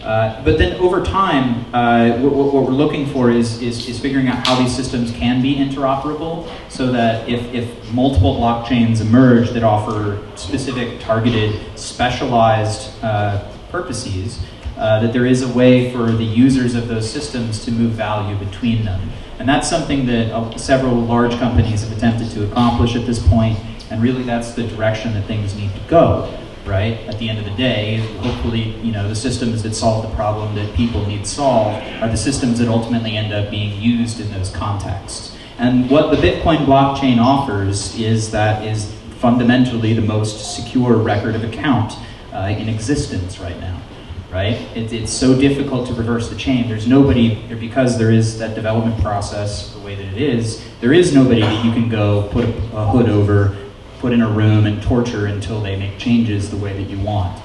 But then over time, what we're looking for is figuring out how these systems can be interoperable, so that if multiple blockchains emerge that offer specific, targeted, specialized purposes, that there is a way for the users of those systems to move value between them. And that's something that several large companies have attempted to accomplish at this point, and really that's the direction that things need to go. Right? At the end of the day, hopefully, the systems that solve the problem that people need solved are the systems that ultimately end up being used in those contexts. And what the Bitcoin blockchain offers is fundamentally the most secure record of account in existence right now. Right? It's so difficult to reverse the chain. There's nobody, because there is that development process the way that it is, there is nobody that you can go put a hood over, put in a room and torture until they make changes the way that you want.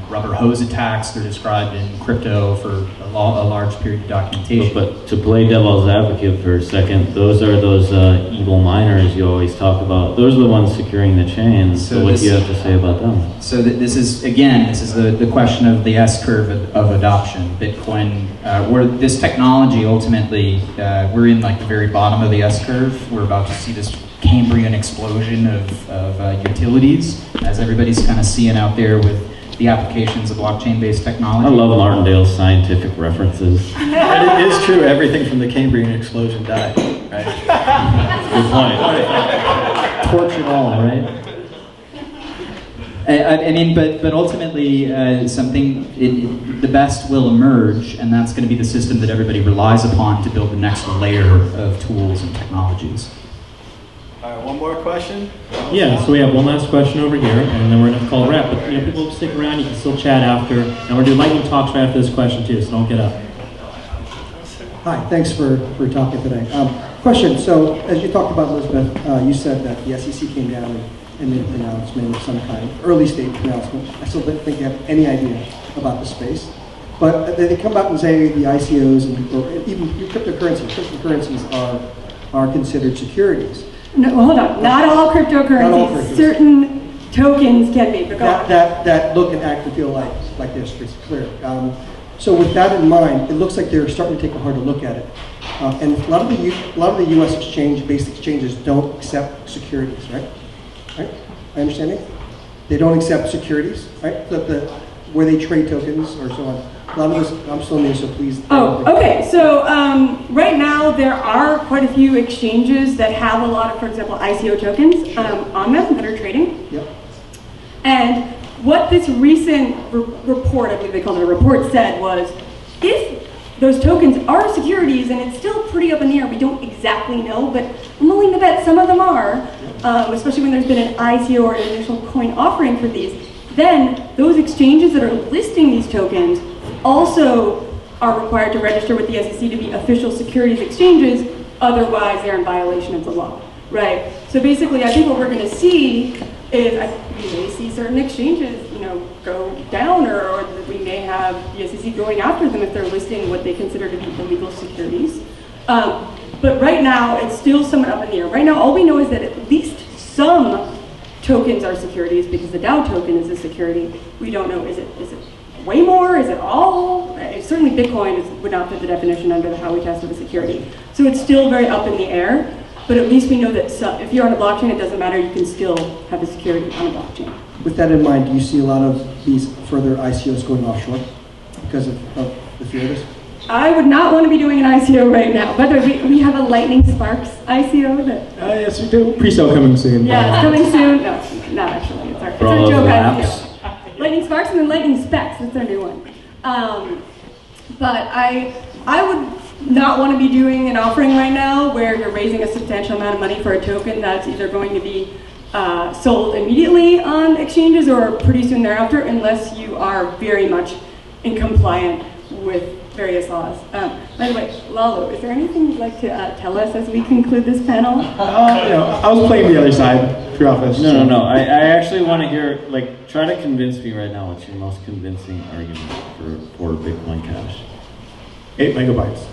Rubber hose attacks, they're described in crypto for a large period of documentation. But to play devil's advocate for a second, those are those evil miners you always talk about. Those are the ones securing the chains. So what do you have to say about them? So this is the question of the S-curve of adoption. Bitcoin, where this technology ultimately, we're in like the very bottom of the S-curve. We're about to see this Cambrian explosion of utilities, as everybody's kind of seeing out there with the applications of blockchain-based technology. I love Martindale's scientific references. And it is true, everything from the Cambrian explosion died, right? Good point. Torch it all, right? I mean, but ultimately, the best will emerge, and that's going to be the system that everybody relies upon to build the next layer of tools and technologies. All right, one more question? Yeah, so we have one last question over here, and then we're going to call it a wrap. But people stick around, you can still chat after. And we're doing lightning talks right after this question too, so don't get up. Hi, thanks for talking today. Question, so as you talked about, Elizabeth, you said that the SEC came down and made a pronouncement of some kind, early stage pronouncement. I still don't think you have any idea about the space. But they come out and say the ICOs or even cryptocurrencies are considered securities. No, hold on. Not all cryptocurrencies. Certain tokens can be. That look and act and feel like this, it's clear. So with that in mind, it looks like they're starting to take a harder look at it. And a lot of the U.S. based exchanges don't accept securities, right? Right? I understand it. They don't accept securities, right? Where they trade tokens or so on. A lot of those, I'm still new, so please. Oh, okay. So right now there are quite a few exchanges that have a lot of, for example, ICO tokens on them that are trading. Yep. And what this recent report, I believe they called it a report, said was, if those tokens are securities, and it's still pretty up in the air, we don't exactly know, but I'm willing to bet some of them are, especially when there's been an ICO or an initial coin offering for these, then those exchanges that are listing these tokens also are required to register with the SEC to be official securities exchanges, otherwise they're in violation of the law, right? So basically, I think what we're going to see is we may see certain exchanges, go down, or we may have the SEC going after them if they're listing what they consider to be illegal securities. But right now, it's still somewhat up in the air. Right now, all we know is that at least some tokens are securities because the DAO token is a security. We don't know, is it way more? Is it all? Certainly Bitcoin would not fit the definition under how we test of a security. So it's still very up in the air, but at least we know that if you're on a blockchain, it doesn't matter, you can still have a security on a blockchain. With that in mind, do you see a lot of these further ICOs going offshore because of the fear of this? I would not want to be doing an ICO right now. By the way, we have a Lightning Sparks ICO that... Yes, we do. Pre-sale coming soon. Yeah, it's coming soon. No, not actually. It's our joke ICO. Lightning Sparks and then Lightning Specs. That's our new one. But I would not want to be doing an offering right now where you're raising a substantial amount of money for a token that's either going to be sold immediately on exchanges or pretty soon thereafter, unless you are very much in compliant with various laws. By the way, Lalo, is there anything you'd like to tell us as we conclude this panel? I was playing the other side throughout this. No. I actually want to hear, try to convince me right now what's your most convincing argument for Bitcoin Cash. 8 megabytes.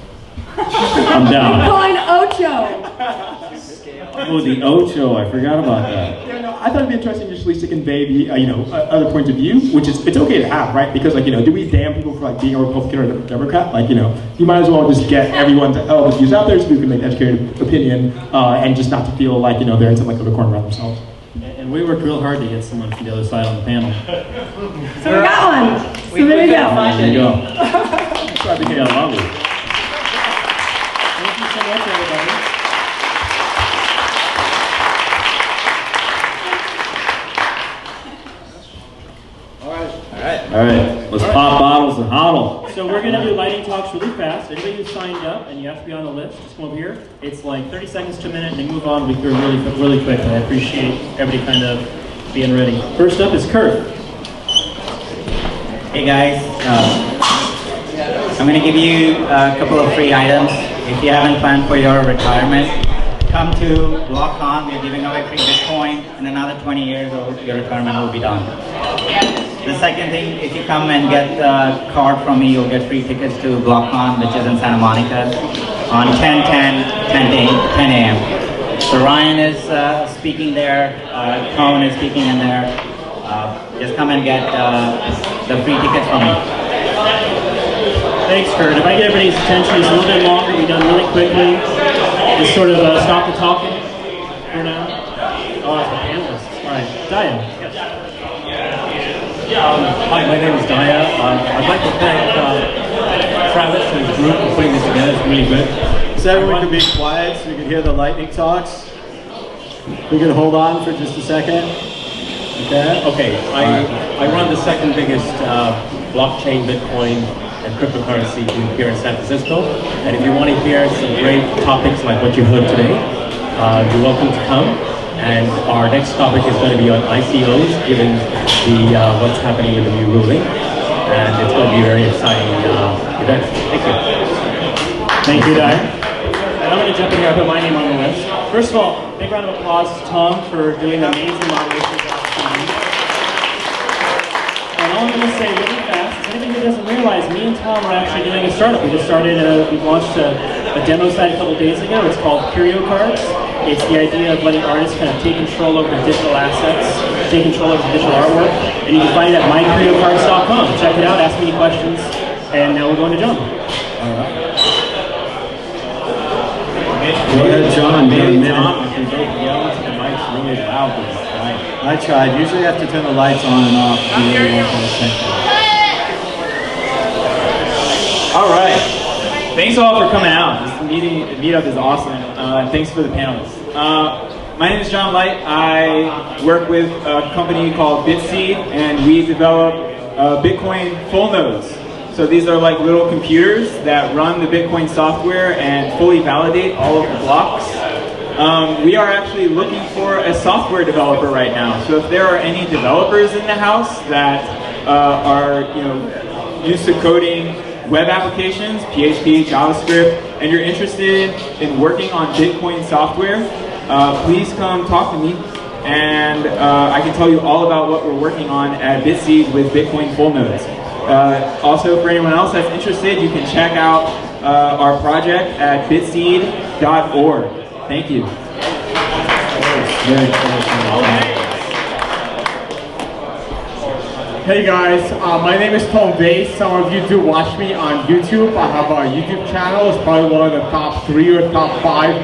I'm down. Bitcoin Ocho! Oh, the Ocho, I forgot about that. Yeah, no, I thought it'd be interesting just at least to convey the, other points of view, which is, it's okay to have, right? Because, do we damn people for, being a Republican or a Democrat? You might as well just get everyone to, the views out there so we can make an educated opinion, and just not to feel like, they're in some, little corner around themselves. And we worked real hard to get someone from the other side on the panel. So we got one! So there you go. There you go. Sorry, Yeah, lovely. Thank you so much, everybody. All right, let's pop bottles and hodl. So we're going to do lightning talks really fast. Anybody who signed up and you have to be on the list, just come over here. It's like 30 seconds to a minute, and then move on. We go really quick. I appreciate everybody kind of being ready. First up is Kurt. Hey guys, I'm going to give you a couple of free items. If you haven't planned for your retirement, come to BlockCon. We're giving away free Bitcoin. In another 20 years, your retirement will be done. The second thing, if you come and get the card from me, you'll get free tickets to BlockCon, which is in Santa Monica, on 10 a.m. So Ryan is speaking there, Cone is speaking in there. Just come and get the free tickets from me. Thanks, Kurt. If I get everybody's attention just a little bit longer, we've done really quickly. Just sort of stop the talking for now. Oh, that's the panelists. All right, Daya. Hi, my name is Daya. I'd like to thank Travis and his group for putting this together. It's really good. So everyone can be quiet so we can hear the lightning talks. We can hold on for just a second. Okay. I run the second biggest blockchain, Bitcoin, and cryptocurrency group here in San Francisco. And if you want to hear some great topics like what you heard today, you're welcome to come. And our next topic is going to be on ICOs, given the what's happening with the new ruling. And it's going to be a very exciting event. Thank you. Thank you, Dyer. And I'm going to jump in here. I put my name on the list. First of all, big round of applause to Tom for doing the amazing moderation job tonight. And all I'm going to say really fast is anybody who doesn't realize, me and Tom are actually doing a startup. We just started, we launched a demo site a couple days ago. It's called Curio Cards. It's the idea of letting artists kind of take control over the digital assets, take control over the digital artwork, and you can find it at mycuriocards.com. Check it out, ask me any questions, and now we're going to John. All right. Go ahead, John. I tried. Usually I have to turn the lights on and off. All right. Thanks all for coming out. This meetup is awesome. And thanks for the panelists. My name is John Light. I work with a company called Bitseed, and we develop Bitcoin full nodes. So these are like little computers that run the Bitcoin software and fully validate all of the blocks. We are actually looking for a software developer right now. So if there are any developers in the house that are used to coding web applications, PHP, JavaScript, and you're interested in working on Bitcoin software, please come talk to me, and I can tell you all about what we're working on at Bitseed with Bitcoin full nodes. Also, for anyone else that's interested, you can check out our project at bitseed.org. Thank you. Hey guys, my name is Tom Vase. Some of you do watch me on YouTube. I have a YouTube channel. It's probably one of the top 3 or top 5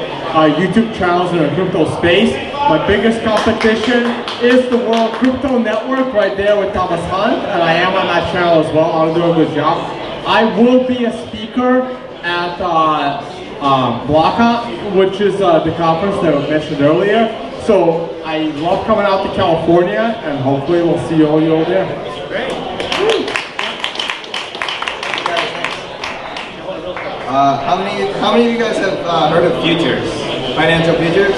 YouTube channels in the crypto space. My biggest competition is the World Crypto Network right there with Thomas Hunt, and I am on that channel as well. I'm doing a good job. I will be a speaker at BlockCon, which is the conference that was mentioned earlier. So I love coming out to California, and hopefully we'll see all you over there. Great. How many of you guys have heard of futures? Financial futures?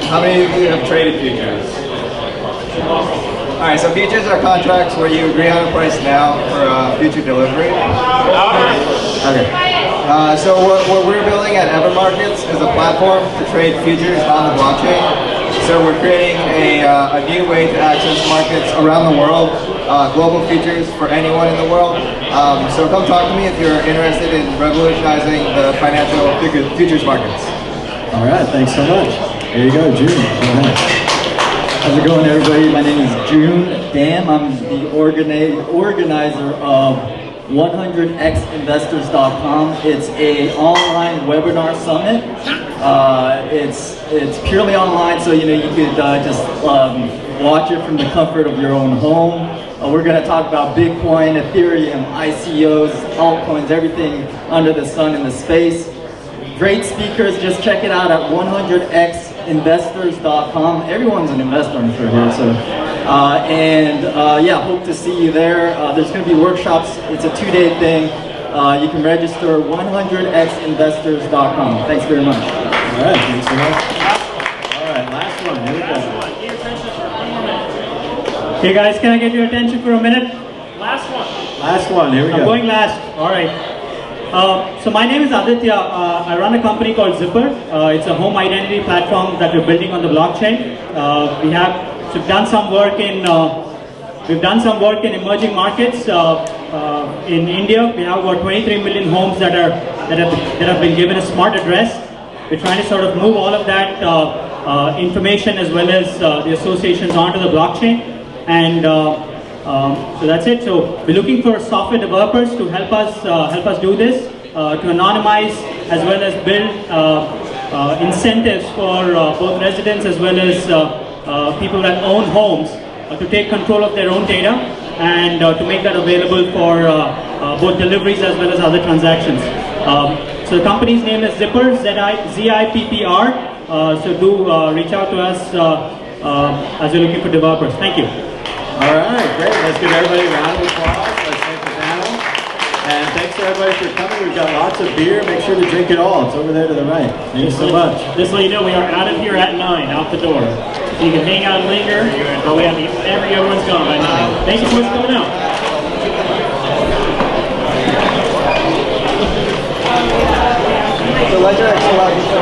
How many of you have traded futures? Alright, so futures are contracts where you agree on a price now for future delivery. Okay. So what we're building at EverMarkets is a platform to trade futures on the blockchain. So we're creating a new way to access markets around the world, global futures for anyone in the world. So come talk to me if you're interested in revolutionizing the financial futures markets. All right, thanks so much. Here you go, June. Go ahead. How's it going, everybody? My name is June Dam. I'm the organizer of 100xinvestors.com. It's a online webinar summit. It's purely online, so you could just watch it from the comfort of your own home. We're going to talk about Bitcoin, Ethereum, ICOs, altcoins, everything under the sun in the space. Great speakers. Just check it out at 100xinvestors.com. Everyone's an investor, I'm sure, here. So, yeah, hope to see you there. There's going to be workshops. It's a 2-day thing. You can register 100xinvestors.com. Thanks very much. All right, thanks so much. All right, last one. Here we go. Hey guys, can I get your attention for a minute? Last one. Last one. Here we go. I'm going last. All right. So my name is Aditya. I run a company called Zipper. It's a home identity platform that we're building on the blockchain. We've done some work in emerging markets. In India, we have about 23 million homes that have been given a smart address. We're trying to sort of move all of that information as well as the associations onto the blockchain, and so that's it. So we're looking for software developers to help us do this, to anonymize as well as build incentives for both residents as well as people that own homes to take control of their own data and to make that available for both deliveries as well as other transactions. So the company's name is Zipper, Z-I-P-P-R. So do reach out to us as you're looking for developers. Thank you. All right, great. Let's give everybody a round of applause. Let's thank the panel. And thanks to everybody for coming. We've got lots of beer. Make sure to drink it all. It's over there to the right. Thank you so much. Just so you know, we are out of here at 9, out the door. So you can hang out and linger, but we have everyone's gone by 9. Thank you so much for coming out. So Ledger X allows you to